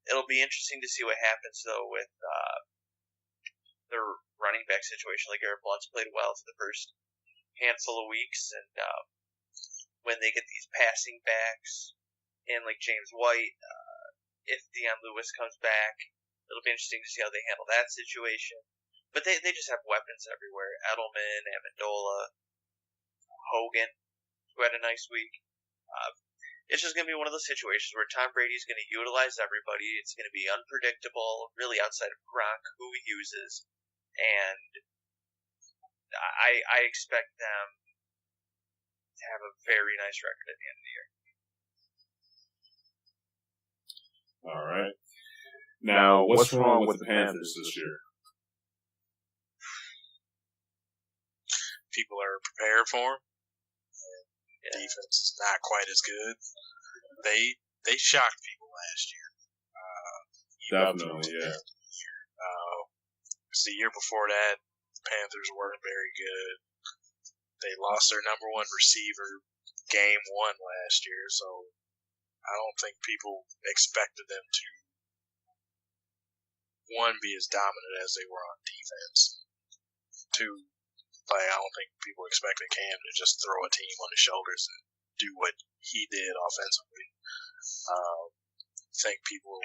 It'll be interesting to see what happens, though, with their running back situation. Like, Garrett Blunt's played well for the first handful of weeks, and when they get these passing backs in, like James White, if Deion Lewis comes back, it'll be interesting to see how they handle that situation. But they just have weapons everywhere. Edelman, Amendola, Hogan, who had a nice week. It's just going to be one of those situations where Tom Brady's going to utilize everybody. It's going to be unpredictable, really outside of Gronk, who he uses. And I expect them to have a very nice record at the end of the year. All right. Now, what's wrong with the Panthers this year? People are prepared for them. Defense is not quite as good. They shocked people last year. Definitely, yeah. The year before that, the Panthers weren't very good. They lost their number 1 receiver game 1 last year, so I don't think people expected them to, 1, be as dominant as they were on defense. 2, I don't think people expected Cam to just throw a team on his shoulders and do what he did offensively. I think people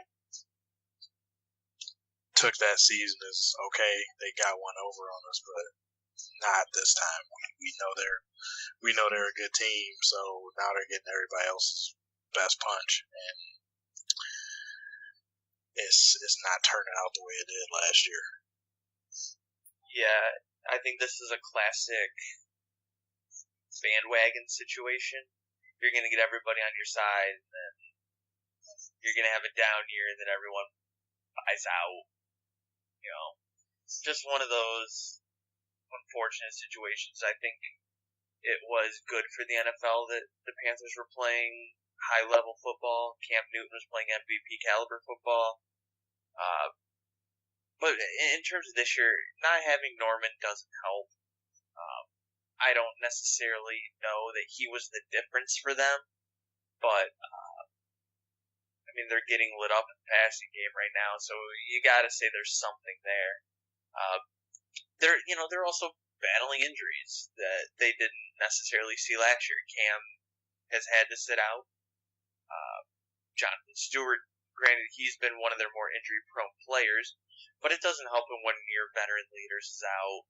took that season as, okay, they got one over on us, but not this time. We know they're a good team, so now they're getting everybody else's best punch, and it's not turning out the way it did last year. Yeah, I think this is a classic bandwagon situation. You're going to get everybody on your side, and then you're going to have a down year, and then everyone buys out. It's just one of those unfortunate situations. I think it was good for the NFL that the Panthers were playing high-level football. Cam Newton was playing MVP caliber football. But in terms of this year, not having Norman doesn't help. I don't necessarily know that he was the difference for them, but I mean, they're getting lit up in the passing game right now, so you got to say there's something there. they're also battling injuries that they didn't necessarily see last year. Cam has had to sit out. Jonathan Stewart, granted, he's been one of their more injury-prone players, but it doesn't help him when your veteran leaders is out.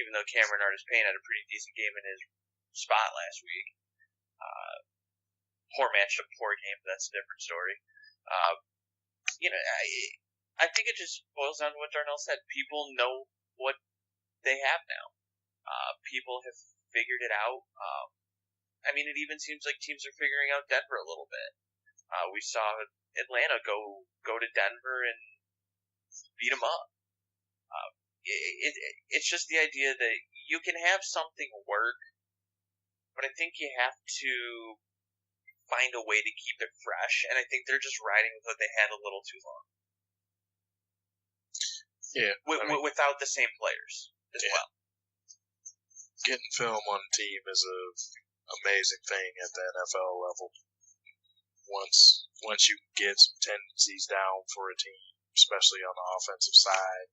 Even though Cameron Artis-Payne had a pretty decent game in his spot last week. Poor match to poor game, but that's a different story. I think it just boils down to what Darnell said. People know what they have now. People have figured it out. It even seems like teams are figuring out Denver a little bit. We saw Atlanta go to Denver and beat them up. It's just the idea that you can have something work, but I think you have to find a way to keep it fresh, and I think they're just riding with what they had a little too long. Yeah. Without the same players as well. Getting film on a team is an amazing thing at the NFL level. Once you get some tendencies down for a team, especially on the offensive side,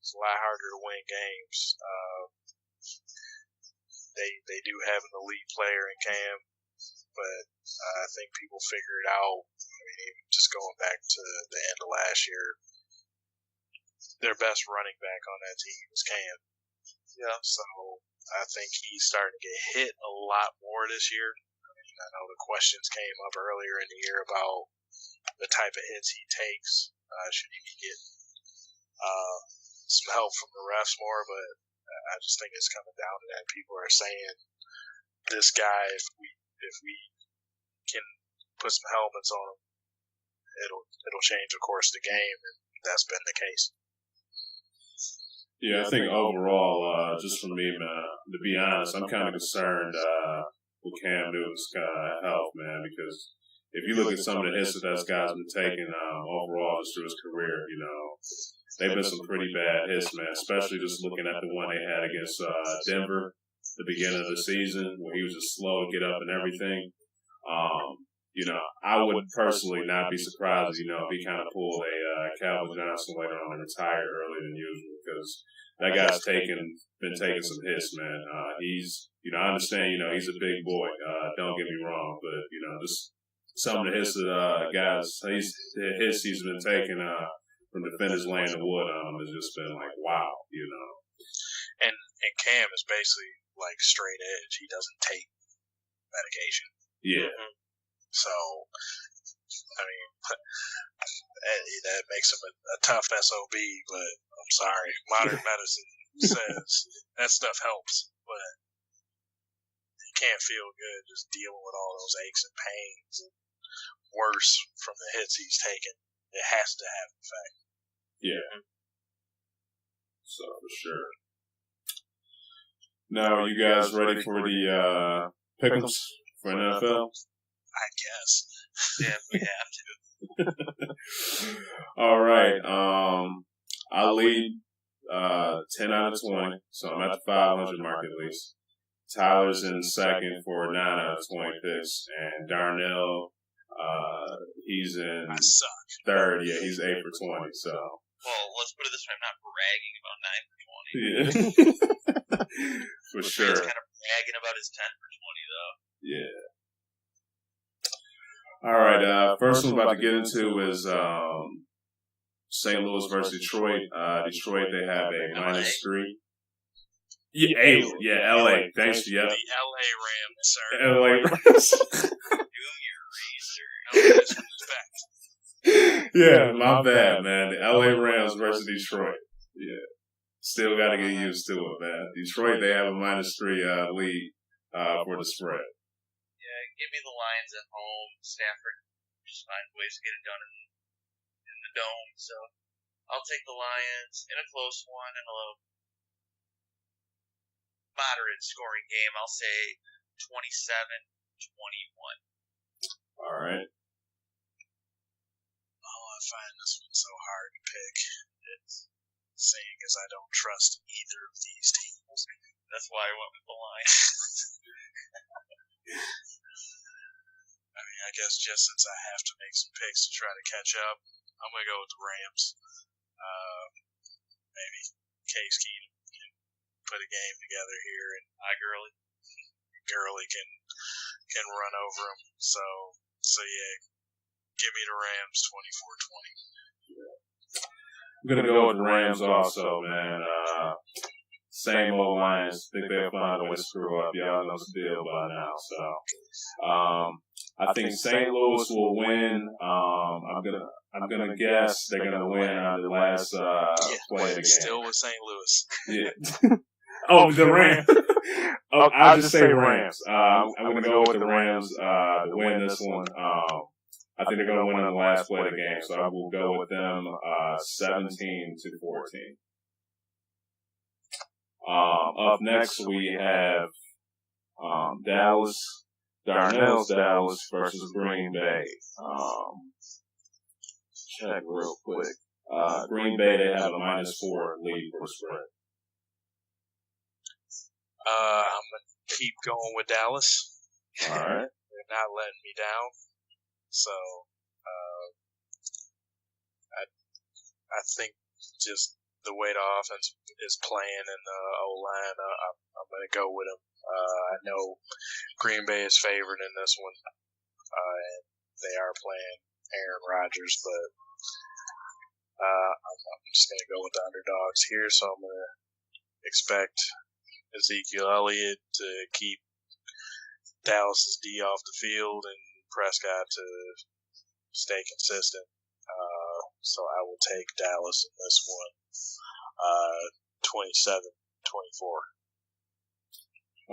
it's a lot harder to win games. They do have an elite player in Cam, but I think people figure it out. Even just going back to the end of last year, their best running back on that team is Cam. Yeah. So I think he's starting to get hit a lot more this year. I know the questions came up earlier in the year about the type of hits he takes. Should he be getting some help from the refs more? But I just think it's coming down to that. People are saying this guy, if we can put some helmets on him, it'll change, of course, the game, and that's been the case. Yeah, I think overall, just for me, man, to be honest, I'm kind of concerned with Cam Newton's health, man, because if you look at some of the hits that those guys have been taking overall just through his career, they've been some pretty bad hits, man, especially just looking at the one they had against Denver at the beginning of the season where he was just slow to get up and everything. I would personally not be surprised, if he kind of pulled a Calvin Johnson later on and retired earlier than usual because that guy's been taking some hits, man. I understand, he's a big boy. Don't get me wrong, but, just some of the hits that the hits he's been taking from defenders laying the wood on him has just been like, wow, And Cam is basically like straight edge. He doesn't take medication. Yeah. Mm-hmm. So, that makes him a tough SOB, but I'm sorry. Modern medicine says that stuff helps, but you can't feel good just dealing with all those aches and pains and worse from the hits he's taken. It has to have an effect. Yeah. So, for sure. Now, are you guys ready for the pick'ems for NFL? I guess. Yeah, we have to. All right. I lead 10 out of 20, so I'm at the 500 mark at least. Tyler's in second for 9 out of 20 picks, and Darnell, he's in third. Yeah, he's 8 for 20. So. Well, let's put it this way: I'm not bragging about 9 for 20. Yeah. For sure. He's kind of bragging about his 10 for 20, though. Yeah. All right. First one we're about to get into is St. Louis versus Detroit. Detroit, they have a -3. Yeah, LA. Thanks. Yep. The LA Rams, sir. LA Rams. Do your research. Yeah, my bad, man. The LA Rams versus Detroit. Yeah. Still got to get used to it, man. Detroit, they have a -3 lead for the spread. Give me the Lions at home. Stafford just finds ways to get it done in the dome. So I'll take the Lions in a close one and a little moderate scoring game. I'll say 27-21. All right. Oh, I find this one so hard to pick. It's seeing as I don't trust either of these teams. That's why I went with the Lions. I guess just since I have to make some picks to try to catch up, I'm going to go with the Rams. Maybe Case Keenum can put a game together here, and Gurley can run over him. So yeah, give me the Rams 24-20. I'm going to go with the Rams also, man. Same old Lions. Think they'll find a way to screw up. Y'all know the deal by now. So, I think St. Louis will win. I'm gonna guess they're gonna win on the last play of the game. Still with St. Louis. Yeah. The Rams. I'll just say Rams. I'm gonna go with the Rams to win this one. I think they're gonna win on the last play of the game, so I will go with them 17-14. Up next we have Darnell's Dallas versus Green Bay. Check real quick. Green Bay, they have a -4 lead for spread. I'm going to keep going with Dallas. All right. They're not letting me down. So, I think just the way the offense is playing and the O-line, I'm going to go with them. I know Green Bay is favored in this one, and they are playing Aaron Rodgers, but I'm just going to go with the underdogs here, so I'm going to expect Ezekiel Elliott to keep Dallas's D off the field and Prescott to stay consistent. So I will take Dallas in this one, 27-24.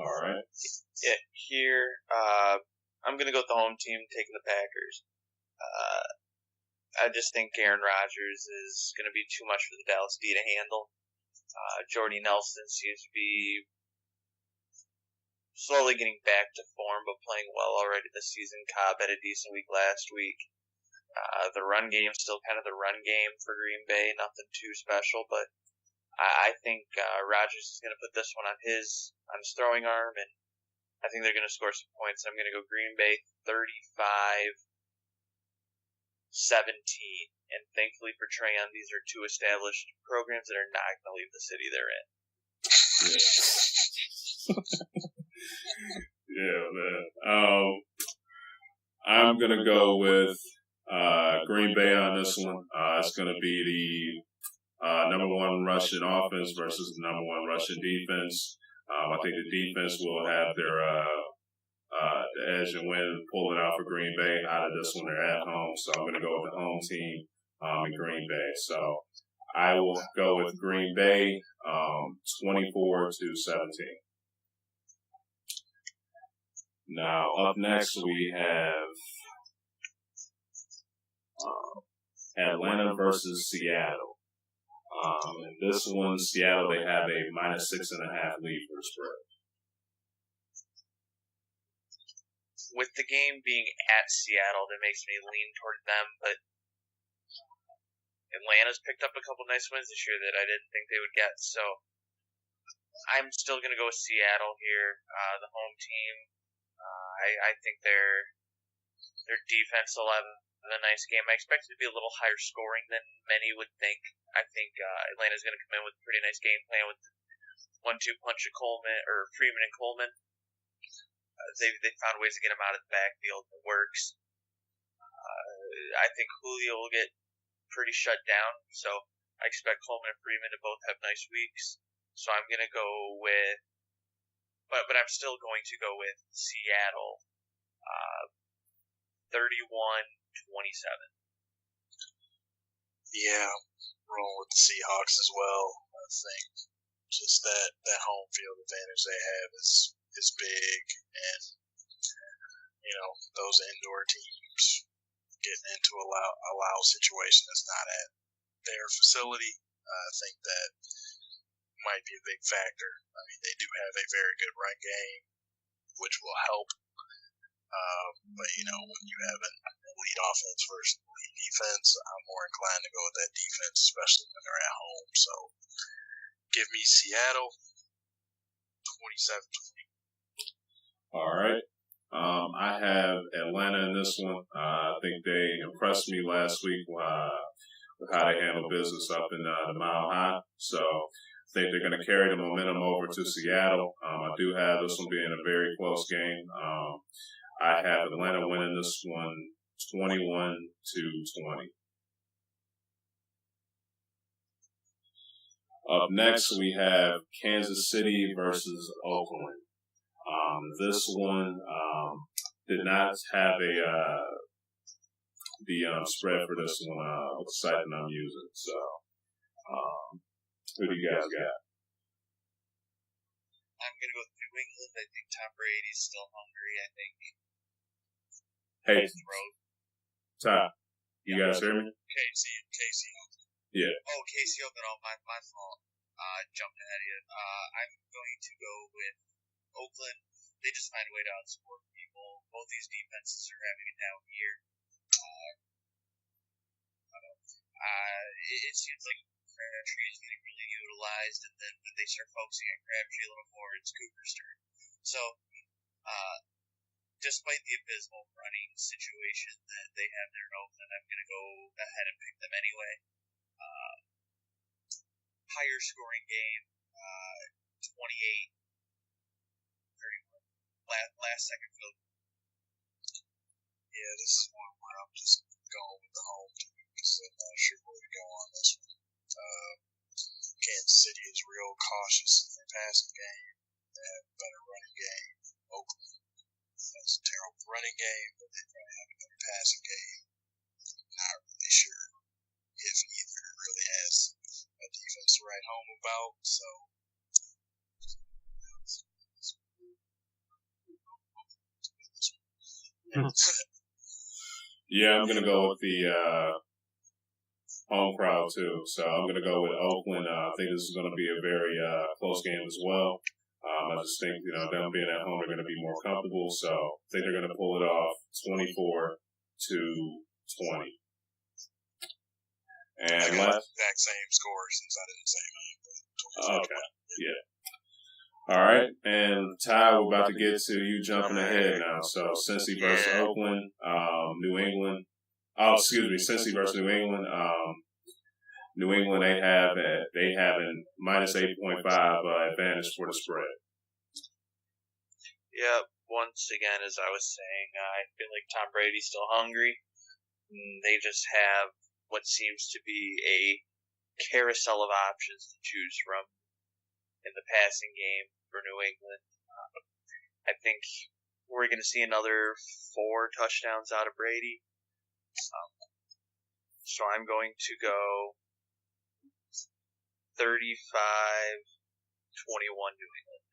All right. Yeah, here, I'm going to go with the home team, taking the Packers. I just think Aaron Rodgers is going to be too much for the Dallas D to handle. Jordy Nelson seems to be slowly getting back to form, but playing well already this season. Cobb had a decent week last week. The run game still kind of the run game for Green Bay, nothing too special, but I think Rodgers is going to put this one on his throwing arm, and I think they're going to score some points. I'm going to go Green Bay 35-17, and thankfully for Trayon, these are two established programs that are not going to leave the city they're in. Yeah, man. I'm going to go with Green Bay on this one. It's going to be the number one rushing offense versus the number one rushing defense. I think the defense will have their the edge and win, pull it out for Green Bay out of this one. They're at home, so I'm going to go with the home team in Green Bay. So I will go with Green Bay 24-17. Now, up next we have Atlanta versus Seattle. In this one, Seattle, they have a -6.5 lead for the spread. With the game being at Seattle, that makes me lean toward them, but Atlanta's picked up a couple nice wins this year that I didn't think they would get, so I'm still going to go with Seattle here, the home team. I think their defense will have a nice game. I expect it to be a little higher scoring than many would think. I think Atlanta's going to come in with a pretty nice game plan with 1-2 punch of Freeman and Coleman. They found ways to get him out of the backfield. It works. I think Julio will get pretty shut down, so I expect Coleman and Freeman to both have nice weeks. So I'm going to go with, but I'm still going to go with Seattle, 31-27. Yeah, rolling with the Seahawks as well. I think just that home field advantage they have is big, and those indoor teams getting into a allow situation that's not at their facility. I think that might be a big factor. I mean, they do have a very good run game, which will help. But when you have an elite offense versus elite defense, I'm more inclined to go with that defense, especially when they're at home. So, give me Seattle 27-20. All right. I have Atlanta in this one. I think they impressed me last week with how they handled business up in the Mile High. So think they're going to carry the momentum over to Seattle. I do have this one being a very close game. I have Atlanta winning this one 21-20. Up next, we have Kansas City versus Oakland. This one did not have the spread for this one with the site that I'm using. So, who do you guys got? I'm going to go with New England. I think Tom Brady's still hungry. I think. Hey, Ty, you guys hear me? Casey. Yeah. Oh, Casey Open. Oh, my fault. Jumped ahead of you. I'm going to go with Oakland. They just find a way to outscore people. Both these defenses are having a down year. It seems like Crabtree is getting really utilized, and then when they start focusing on Crabtree a little more, it's Cooper's turn. So, despite the abysmal running situation that they have there in Oakland, I'm going to go ahead and pick them anyway. Higher scoring game, 28-31. Last second field. Yeah, this is one where I'm just going with the home team because I'm not sure where to go on this one. Kansas City is real cautious in their passing game. They have a better running game. Oakland has a terrible running game, but they probably have a better passing game. I'm not really sure if either really has a defense to write home about, so Yeah, I'm going to go with the home crowd, too. So I'm going to go with Oakland. I think this is going to be a very close game as well. I just think, them being at home, they're going to be more comfortable. So I think they're going to pull it off 24-20. And exact same score since I didn't say mine. Okay, yeah. All right, and Ty, we're about to get to you jumping ahead now. So Cincy versus Oakland, New England. Oh, excuse me, Cincy versus New England. New England, they have a minus 8.5 advantage for the spread. Yeah, once again, as I was saying, I feel like Tom Brady's still hungry. They just have what seems to be a carousel of options to choose from in the passing game for New England. I think we're going to see another 4 touchdowns out of Brady. So I'm going to go 35-21 New England.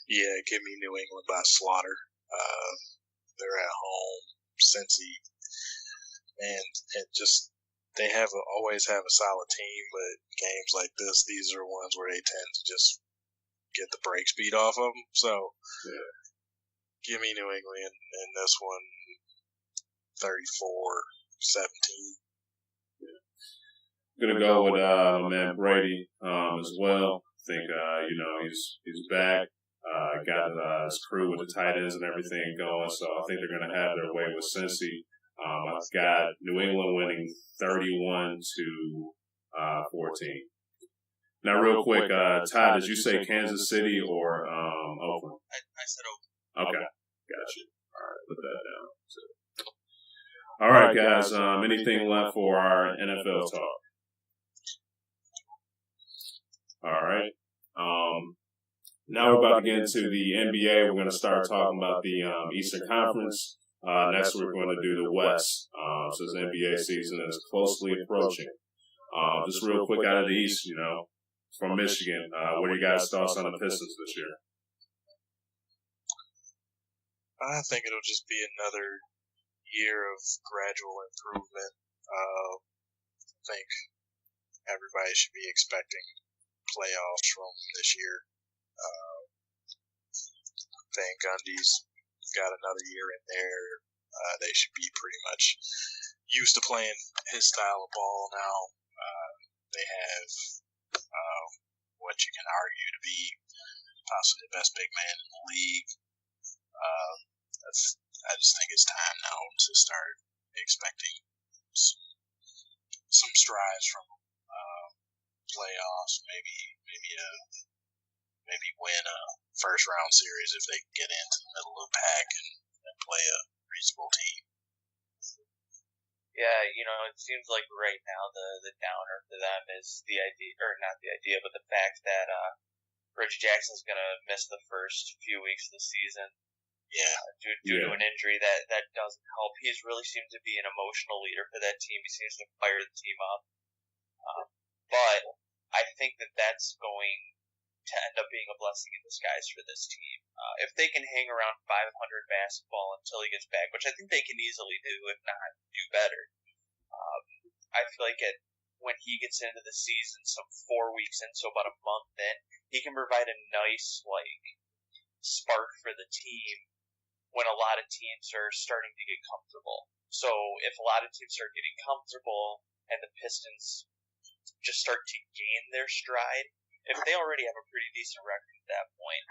Yeah, give me New England by slaughter. They're at home. Cincy. And just they always have a solid team, but games like this, these are ones where they tend to just get the brakes beat off of them. So, give me New England in this one, 34-17. I'm gonna go with my man Brady as well. I think he's back. Got his crew with the tight ends and everything going, so I think they're gonna have their way with Cincy. I've got New England winning 31-14. Now, real quick, Ty, did you say Kansas City or Oakland? I said Oakland. Okay, gotcha. All right, put that down. All right, guys. Anything left for our NFL talk? All right. Now we're about to get into the NBA. We're going to start talking about the Eastern Conference. Next, we're going to do the West, since the NBA season is closely approaching. Just real quick out of the East, from Michigan, what are you guys' thoughts on the Pistons this year? I think it'll just be another year of gradual improvement. I think everybody should be expecting playoffs from this year. I think Gundy's got another year in there. They should be pretty much used to playing his style of ball now. They have what you can argue to be possibly the best big man in the league. I just think it's time now to start expecting some strides from him. playoffs, maybe win a first round series if they can get into the middle of the pack and play a reasonable team. Yeah, it seems like right now the downer for them is the idea, or not the idea, but the fact that Reggie Jackson's going to miss the first few weeks of the season. Yeah. Due to an injury that doesn't help. He's really seemed to be an emotional leader for that team. He seems to fire the team up. But I think that's going to end up being a blessing in disguise for this team. If they can hang around 500 basketball until he gets back, which I think they can easily do, if not do better. I feel like when he gets into the season, some 4 weeks in, so about a month in, he can provide a nice spark for the team when a lot of teams are starting to get comfortable. So if a lot of teams start getting comfortable and the Pistons just start to gain their stride, if they already have a pretty decent record at that point,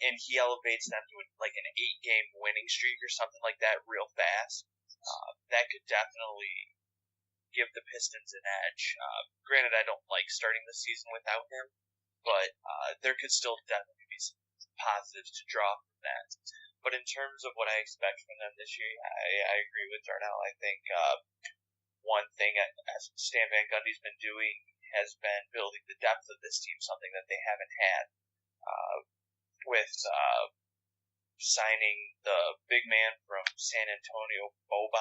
and he elevates them to an 8-game winning streak or something like that real fast, that could definitely give the Pistons an edge. Granted, I don't like starting the season without him, but there could still definitely be some positives to draw from that. But in terms of what I expect from them this year, I agree with Darnell. I think one thing as Stan Van Gundy's been doing has been building the depth of this team, something that they haven't had, with signing the big man from San Antonio, Bob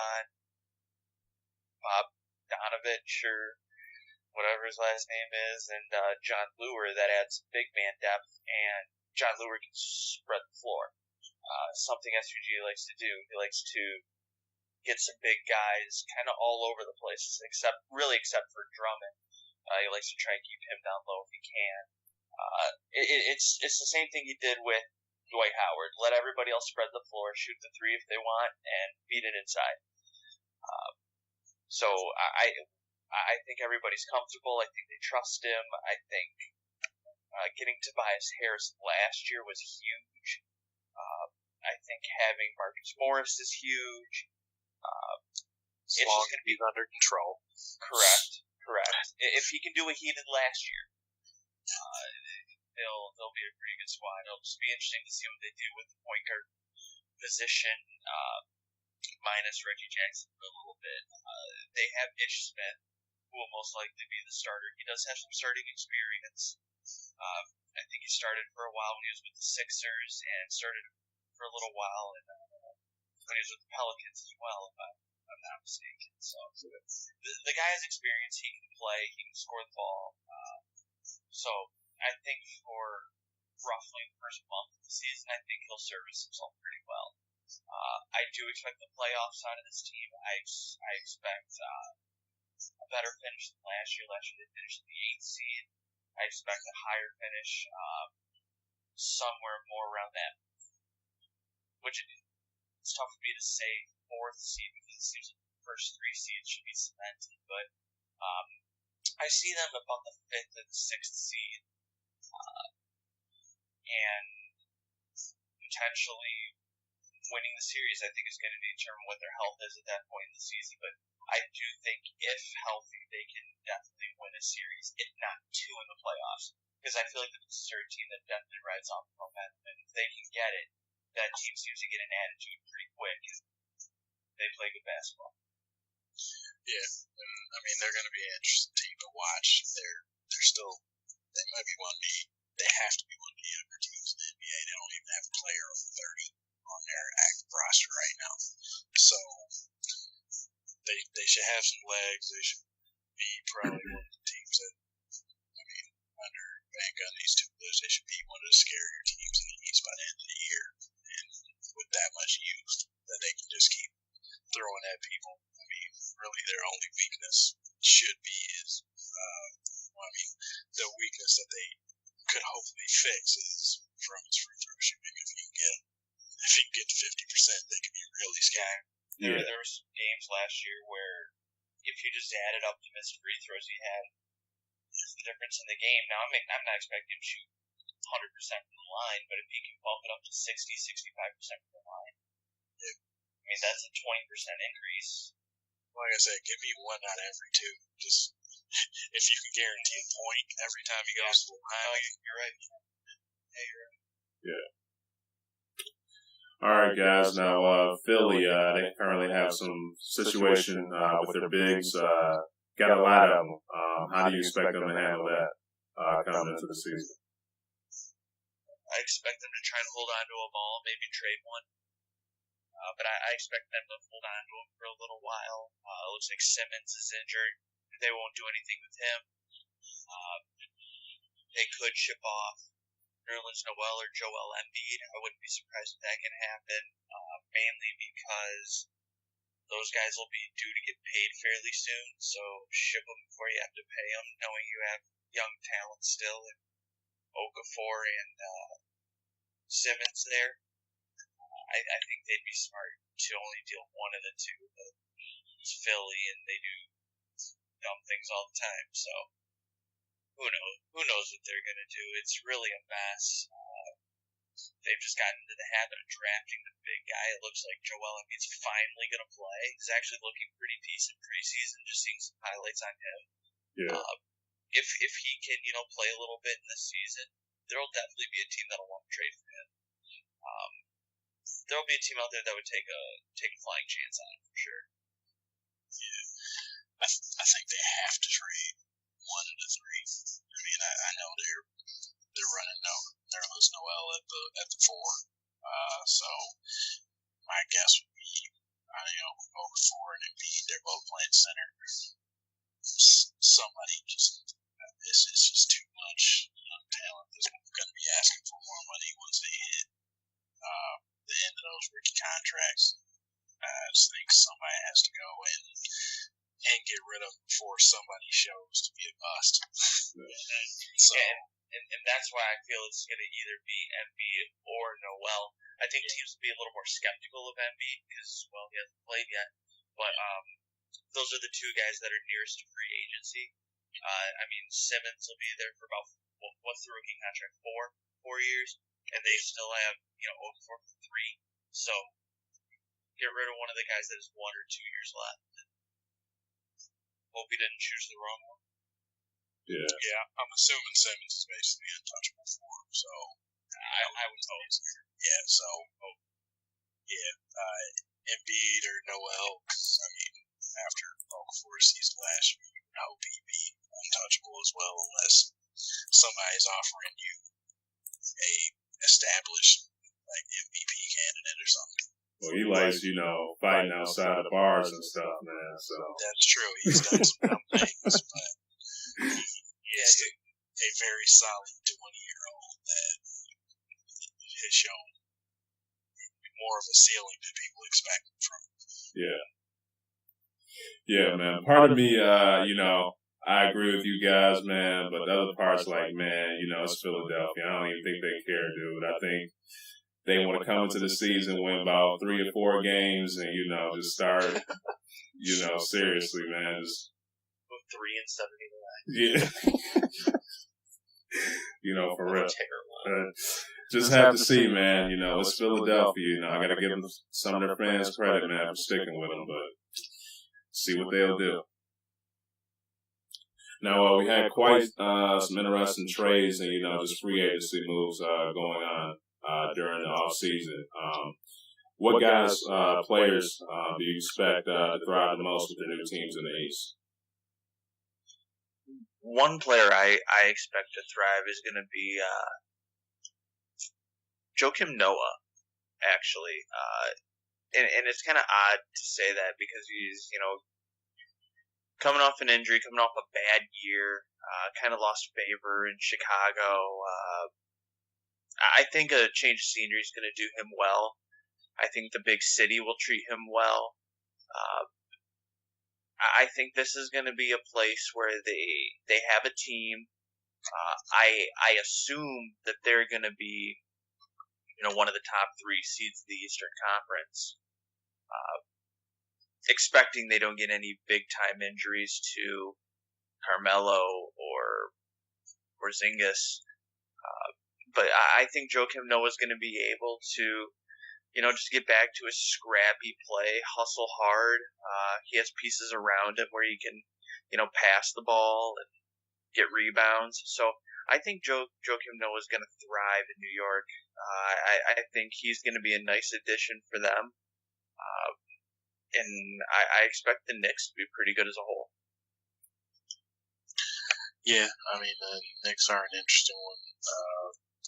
Donovich, or whatever his last name is, and John Lure, that adds big man depth, and John Lure can spread the floor. Something SUG likes to do. He likes to get some big guys kind of all over the place, except for Drummond. He likes to try and keep him down low if he can. It's the same thing he did with Dwight Howard. Let everybody else spread the floor, shoot the three if they want, and beat it inside. So I think everybody's comfortable. I think they trust him. I think getting Tobias Harris last year was huge. I think having Marcus Morris is huge. As long as he's under control. Correct. If he can do what he did last year, they'll be a pretty good squad. It'll just be interesting to see what they do with the point guard position, minus Reggie Jackson for a little bit. They have Ish Smith, who will most likely be the starter. He does have some starting experience. I think he started for a while when he was with the Sixers, and started for a little while when he was with the Pelicans as well, if I'm not mistaken. So the guy has experience. He can play. He can score the ball. So I think for roughly the first month of the season, I think he'll service himself pretty well. I do expect the playoffs out of this team. I expect a better finish than last year. Last year they finished in the 8th seed. I expect a higher finish, somewhere more around that. Which it's tough for me to say 4th seed because it seems like the first 3 seeds should be cemented. But I see them about the 5th and 6th seed, and potentially winning the series. I think is going to determine what their health is at that point in the season. But I do think if healthy, they can definitely win a series, if not 2 in the playoffs. Because I feel like this is a team that definitely rides off the momentum, and if they can get it, that team seems to get an attitude pretty quick. They play good basketball. Yeah, and I mean they're going to be an interesting team to watch. They might be they have to be one of the younger teams in the NBA. They don't even have a player over 30 on their active roster right now. So they should have some legs. They should be probably one of the teams that, under Van Gundy's tutelage, they should be one of the scarier teams in the East by the end of the year. And with that much youth, that they can just keep throwing at people. Really their only weakness should be the weakness that they could hopefully fix is from his free throw shooting. If he can get 50%, they can be really scary. Yeah. There were some games last year where if you just added up the missed free throws he had, it's the difference in the game. Now, I'm not expecting him to shoot 100% from the line, but if he can bump it up to 60-65% from the line, that's a 20% increase. Like I said, give me 1 out of every 2. Just if you can guarantee a point every time he goes to the line. You're right. Hey, you're right. Yeah. All right, guys. Now, Philly, they currently have some situation with their bigs. Got a lot of them. How do you expect them to handle that coming into the season? I expect them to try and hold on to a ball, maybe trade one. But I expect them to hold on to him for a little while. It looks like Simmons is injured. They won't do anything with him. They could ship off Nerlens Noel or Joel Embiid. I wouldn't be surprised if that can happen, mainly because those guys will be due to get paid fairly soon. So ship them before you have to pay them, knowing you have young talent still in Okafor and Simmons there. I think they'd be smart to only deal one of the two, but it's Philly and they do dumb things all the time, so who knows what they're going to do. It's really a mess. They've just gotten into the habit of drafting the big guy. It looks like Joel Embiid's finally going to play. He's actually looking pretty decent preseason, just seeing some highlights on him. Yeah. If he can, play a little bit in this season, there'll definitely be a team that'll want to trade for him. There'll be a team out there that would take a flying chance on him for sure. Yeah, I think they have to trade one of the three. I mean, I know they're running Nerlens Noel at the 4. So my guess would be, Okafor and Embiid. They're both playing center. Somebody this is just too much young talent that's going to be asking for more money once they hit the end of those rookie contracts. I just think somebody has to go and get rid of them before somebody shows to be a bust. So, and that's why I feel it's going to either be Embiid or Noel. I think teams will be a little more skeptical of Embiid because, well, he hasn't played yet. But those are the two guys that are nearest to free agency. Simmons will be there for about, what's the rookie contract? 4 years? And they still have, Okafor for 3. So get rid of one of the guys that has 1 or 2 years left. Hope he didn't choose the wrong one. Yeah, I'm assuming Simmons is basically untouchable for him, so I would hope. Yeah, so Embiid or Noel, after Okafor's season last year, I hope he'd be untouchable as well, unless somebody's offering you a established MVP candidate or something. Well, he likes, fighting outside the bars and stuff, man. So that's true. He's done some dumb things, but he's a very solid 20-year-old that has shown more of a ceiling than people expected from him. Yeah. Yeah, man. Part of me, I agree with you guys, man, but the other part's like, man, it's Philadelphia. I don't even think they care, dude. I think they want to come into the season, win about 3 or 4 games, and, just start, seriously, man. Just 3 and 79. Yeah. For real. Just have to see, man. It's Philadelphia. I got to give them some of their fans credit, man, for sticking with them, but see what they'll do. Now, we had quite some interesting trades and, just free agency moves going on during the off season. What guys, players, do you expect to thrive the most with the new teams in the East? One player I expect to thrive is going to be Joakim Noah, actually. And it's kind of odd to say that because he's, coming off an injury, coming off a bad year, kind of lost favor in Chicago. I think a change of scenery is going to do him well. I think the big city will treat him well. I think this is going to be a place where they have a team. I assume that they're going to be, one of the top 3 seeds of the Eastern Conference. Expecting they don't get any big time injuries to Carmelo or Porzingis. But I think Joakim Noah is going to be able to, just get back to his scrappy play, hustle hard. He has pieces around him where he can pass the ball and get rebounds. So I think Joakim Noah is going to thrive in New York. I think he's going to be a nice addition for them. And I expect the Knicks to be pretty good as a whole. Yeah, I mean, the Knicks are an interesting one.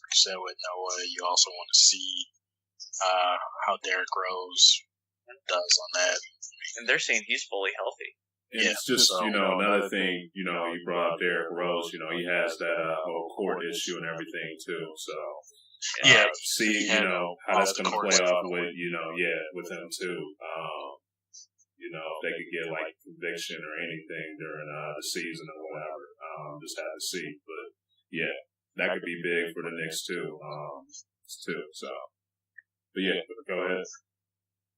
Like you said, with Noah, you also want to see how Derrick Rose does on that. And they're saying he's fully healthy. And it's just, another thing, you brought up Derrick Rose, he has that whole court issue and everything too. So, see, how that's going to play off with, with him too. If they could get like conviction or anything during the season or whatever, just have to see. But yeah, that could be big for the Knicks too. So, but yeah, go ahead.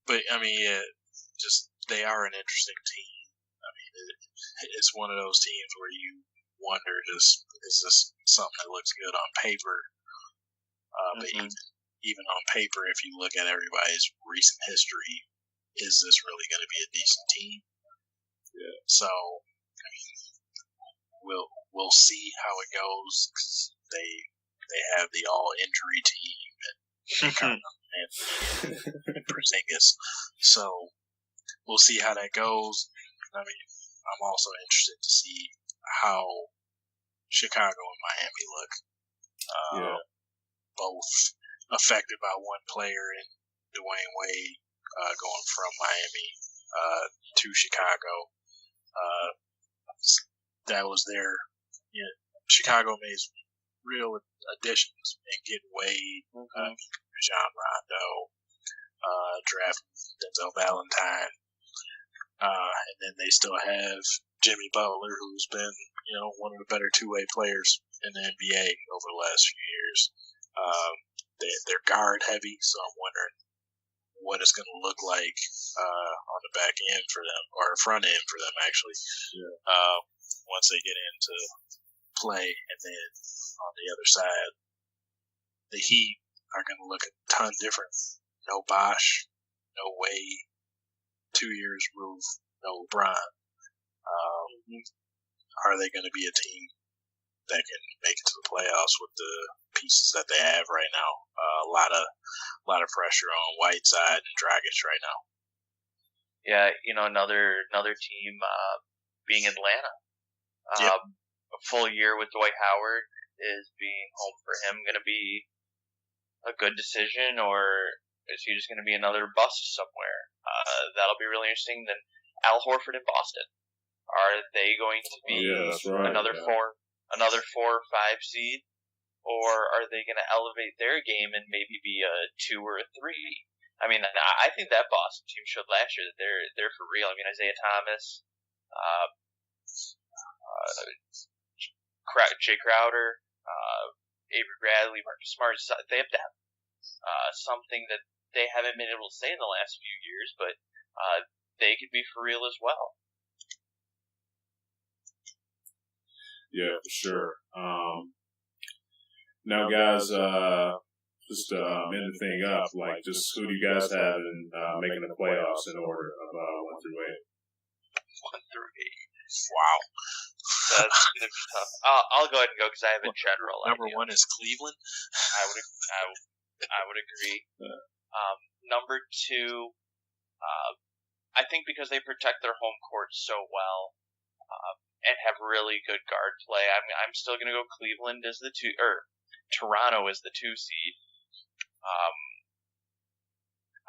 But I mean, just they are an interesting team. I mean, it's one of those teams where you wonder, is this something that looks good on paper? But even on paper, if you look at everybody's recent history, is this really going to be a decent team? Yeah. So, I mean, we'll see how it goes. 'Cause they have the all injury team and Porzingis. So we'll see how that goes. I mean, I'm also interested to see how Chicago and Miami look. Both affected by one player in Dwayne Wade going from Miami to Chicago. That was their Chicago made some real additions and getting Wade, Rajon Rondo, draft Denzel Valentine, and then they still have Jimmy Butler, who's been one of the better two-way players in the NBA over the last few years. They're guard heavy, so I'm wondering what it's going to look like on the back end for them, or front end for them, actually, once they get into play. And then on the other side, the Heat are going to look a ton different. No Bosh, no Wade, 2 years removed, no LeBron. Are they going to be a team that can make it to the playoffs with the pieces that they have right now? A lot of pressure on Whiteside and Dragic right now. Yeah, another team being Atlanta. A full year with Dwight Howard is being home for him going to be a good decision, or is he just going to be another bust somewhere? That'll be really interesting. Then Al Horford in Boston. Are they going to be another 4 or 5 seed, or are they going to elevate their game and maybe be a 2 or a 3? I mean, I think that Boston team showed last year that they're for real. I mean, Isaiah Thomas, Jay Crowder, Avery Bradley, Marcus Smart. They have to have something that they haven't been able to say in the last few years, but they could be for real as well. Yeah, for sure. Now, guys, just to end the thing up, just who do you guys have in making the playoffs in order of 1 through 8? 1 through 8. Wow. That's going to be tough. I'll go ahead and go because I have a general Number idea. 1 is Cleveland. I would agree. Number 2, I think because they protect their home court so well, and have really good guard play, I'm still going to go Cleveland as the 2, or Toronto as the 2 seed.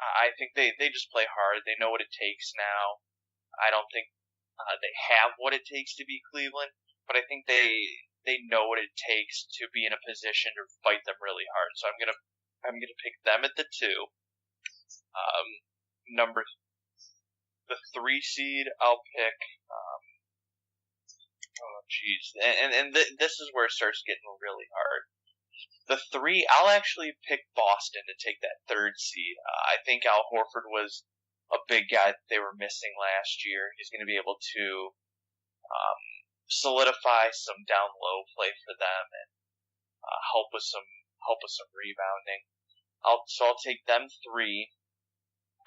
I think they just play hard. They know what it takes now. I don't think they have what it takes to beat Cleveland, but I think they know what it takes to be in a position to fight them really hard. So I'm gonna pick them at the 2. The 3 seed, I'll pick. This is where it starts getting really hard. The 3, I'll actually pick Boston to take that 3rd seed. I think Al Horford was a big guy that they were missing last year. He's going to be able to solidify some down low play for them and help with some rebounding. I'll take them 3.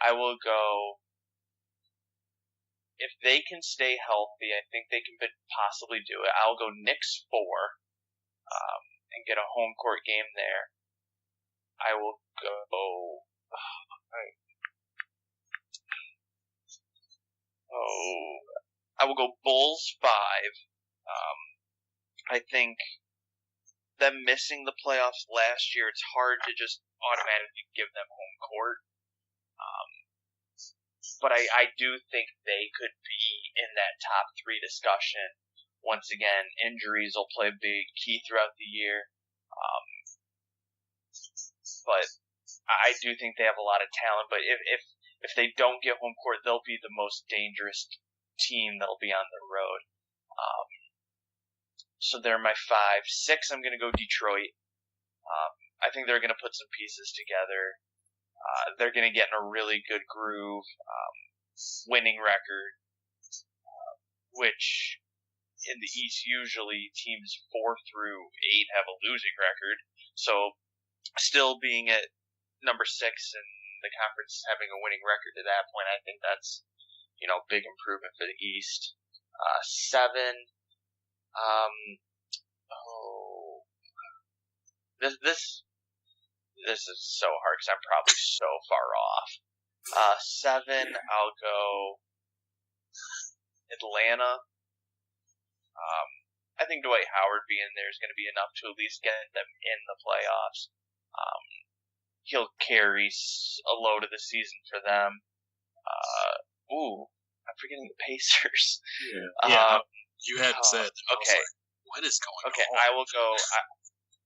I will go if they can stay healthy, I think they can possibly do it. I'll go Knicks 4 and get a home court game there. I will go. I will go Bulls 5. I think them missing the playoffs last year, it's hard to just automatically give them home court. But I do think they could be in that top 3 discussion. Once again, injuries will play a big key throughout the year. But I do think they have a lot of talent. But if they don't get home court, they'll be the most dangerous team that'll be on the road. So they're my 5. 6, I'm going to go Detroit. I think they're going to put some pieces together. They're going to get in a really good groove, winning record, which in the East usually teams 4 through 8 have a losing record. So still being at number 6 in the conference, having a winning record to that point, I think that's, big improvement for the East. 7. This is so hard because I'm probably so far off. 7, I'll go Atlanta. I think Dwight Howard being there is going to be enough to at least get them in the playoffs. He'll carry a load of the season for them. I'm forgetting the Pacers. Yeah. You hadn't said. Okay. I was like, what is going on? Okay, I will go.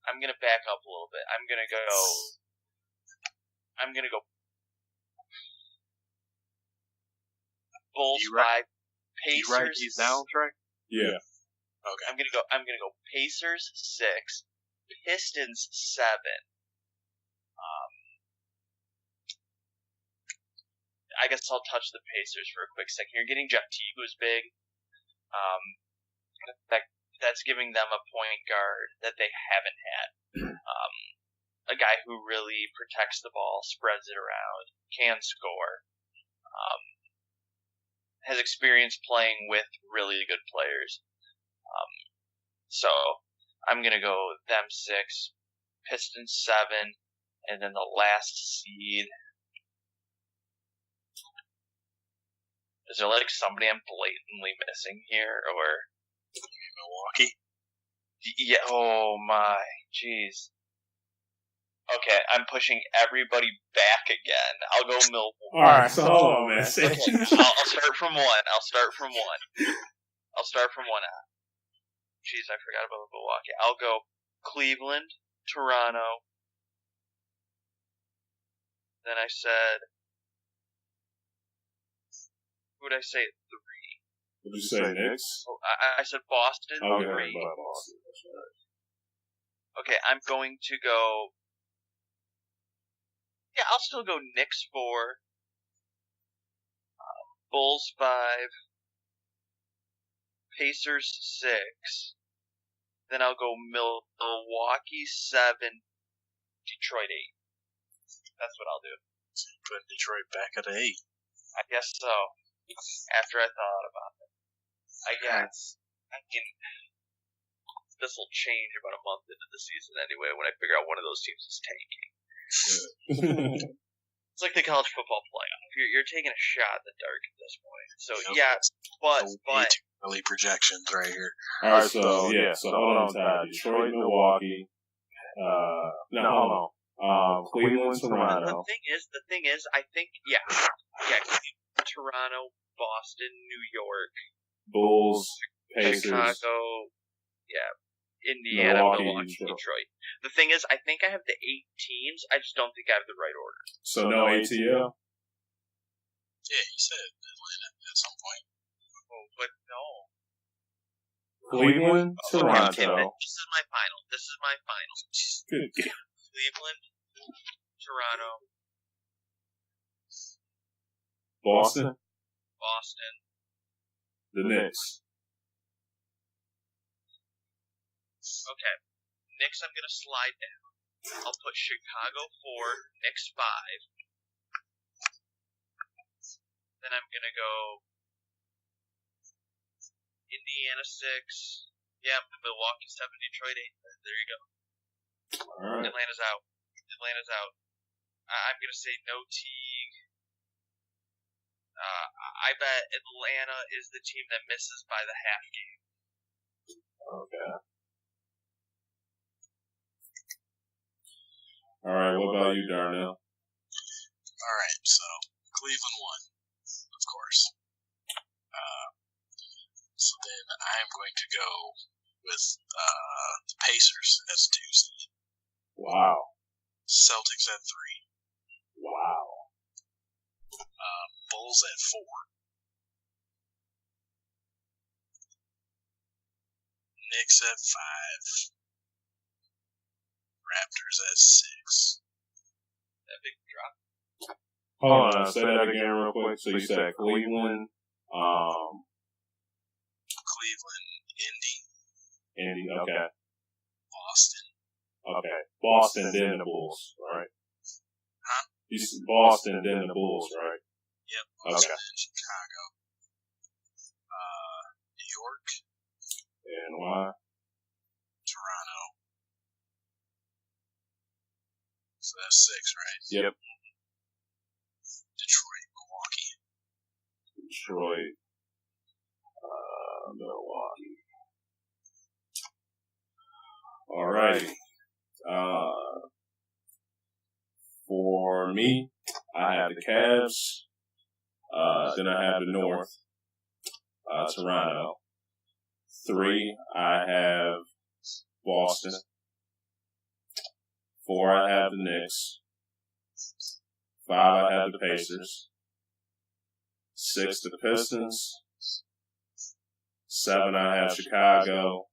I'm going to back up a little bit. I'm going to go Bulls 5, Pacers. You write these down, Trey? Yeah. Okay. I'm gonna go Pacers 6, Pistons 7. I guess I'll touch the Pacers for a quick second. You're getting Jeff Teague, who's big. That's giving them a point guard that they haven't had. A guy who really protects the ball, spreads it around, can score. Has experience playing with really good players. So I'm going to go them 6, Pistons 7, and then the last seed. Is there somebody I'm blatantly missing here, or Milwaukee? Yeah. Oh my, jeez. Okay, I'm pushing everybody back again. I'll go Milwaukee. All right, so hold on, man. Okay, I'll start from 1. I'll start from 1 out. Jeez, I forgot about Milwaukee. I'll go Cleveland, Toronto. Then I said, who would I say at 3? Did you say Knicks? Oh, I said Boston 3. Boston. Okay, I'm going to go. Yeah, I'll still go Knicks 4, Bulls 5, Pacers 6. Then I'll go Milwaukee 7, Detroit 8. That's what I'll do. So you put Detroit back at 8. I guess so. After I thought about it, I guess. I mean, this will change about a month into the season anyway. When I figure out one of those teams is tanking. It's like the college football playoff. You're taking a shot in the dark at this point. So yeah, but early projections right here. All right, so hold on, Ty. Detroit, Milwaukee. Hold on. Cleveland, Toronto. The thing is, I think Toronto, Boston, New York, Bulls, Pacers, Chicago, Indiana, Milwaukee, Detroit. Detroit. The thing is, I think I have the 8 teams. I just don't think I have the right order. So no ATL? Yeah, you said Atlanta at some point. Oh, but no. Cleveland, Toronto. Okay, this is my final. Good. Cleveland, Toronto, Boston, the Knicks. Okay. Knicks, I'm going to slide down. I'll put Chicago 4, Knicks 5. Then I'm going to go Indiana 6. Yeah, Milwaukee 7, Detroit 8. There you go. All right. Atlanta's out. I'm going to say no Teague. I bet Atlanta is the team that misses by the half game. Okay. All right. What about you, Darnell? All right, so Cleveland won, of course. So then I'm going to go with the Pacers as 2 seed. Wow. Celtics at 3. Wow. Bulls at 4. Knicks at 5. Raptors at 6. That big drop. Hold on. Say that again real quick. So you said Cleveland, Cleveland, Indy. Okay. Boston. Okay. Boston, then the Bulls, right? Huh? You said Boston, then the Bulls, right? Yep. Boston Okay. and Chicago. New York. And why? Toronto. So that's 6, right? Yep. Detroit, Milwaukee. Detroit, Milwaukee. All right. For me, I have the Cavs. Then I have the North, Toronto. 3, I have Boston. 4, I have the Knicks. 5, I have the Pacers. 6, the Pistons. 7, I have Chicago.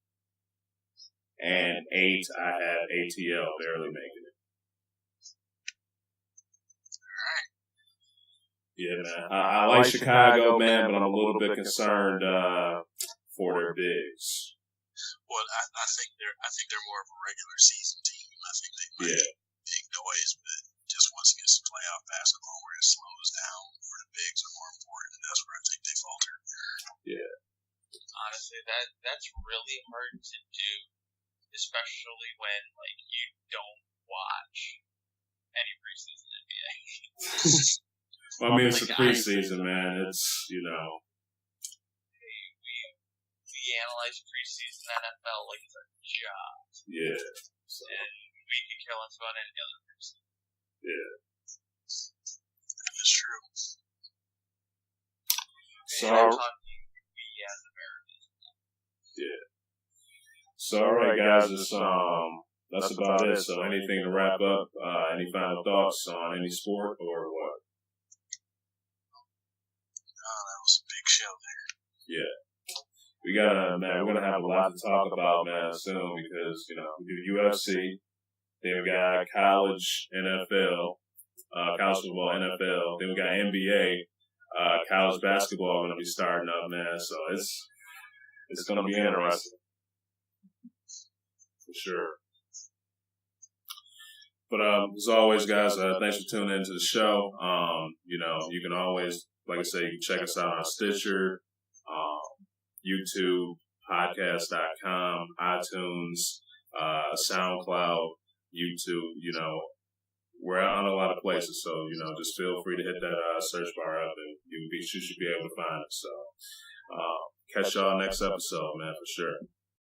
And 8, I have ATL barely making it. Yeah, man. I like Chicago, man, but I'm a little bit concerned for their bigs. Well, I think they're more of a regular season team. I think they might big noise, but just once it gets to playoff basketball where it slows down, where the bigs are more important, that's where I think they falter. Yeah. Honestly, that's really hard to do, especially when you don't watch any preseason NBA. Well, I mean, it's the preseason, man. It's, We analyze preseason NFL like it's our job. Yeah. So. And we can care less about any other preseason. Yeah. That's true. So, I'm talking we as Americans. Yeah. So, all right, guys, that's about it. So, anything to wrap up? Any final thoughts on any sport or what? That was a big show there. Yeah. We're gonna have a lot to talk about, man, soon because, we do UFC, then we got college NFL, college football NFL, then we got NBA, college basketball gonna be starting up, man, so it's gonna be interesting. For sure. But, as always, guys, thanks for tuning into the show. You can always, like I say, you can check us out on Stitcher, YouTube, podcast.com, iTunes, SoundCloud, YouTube, we're on a lot of places. So, just feel free to hit that search bar up and you should be able to find it. So, catch y'all next episode, man, for sure.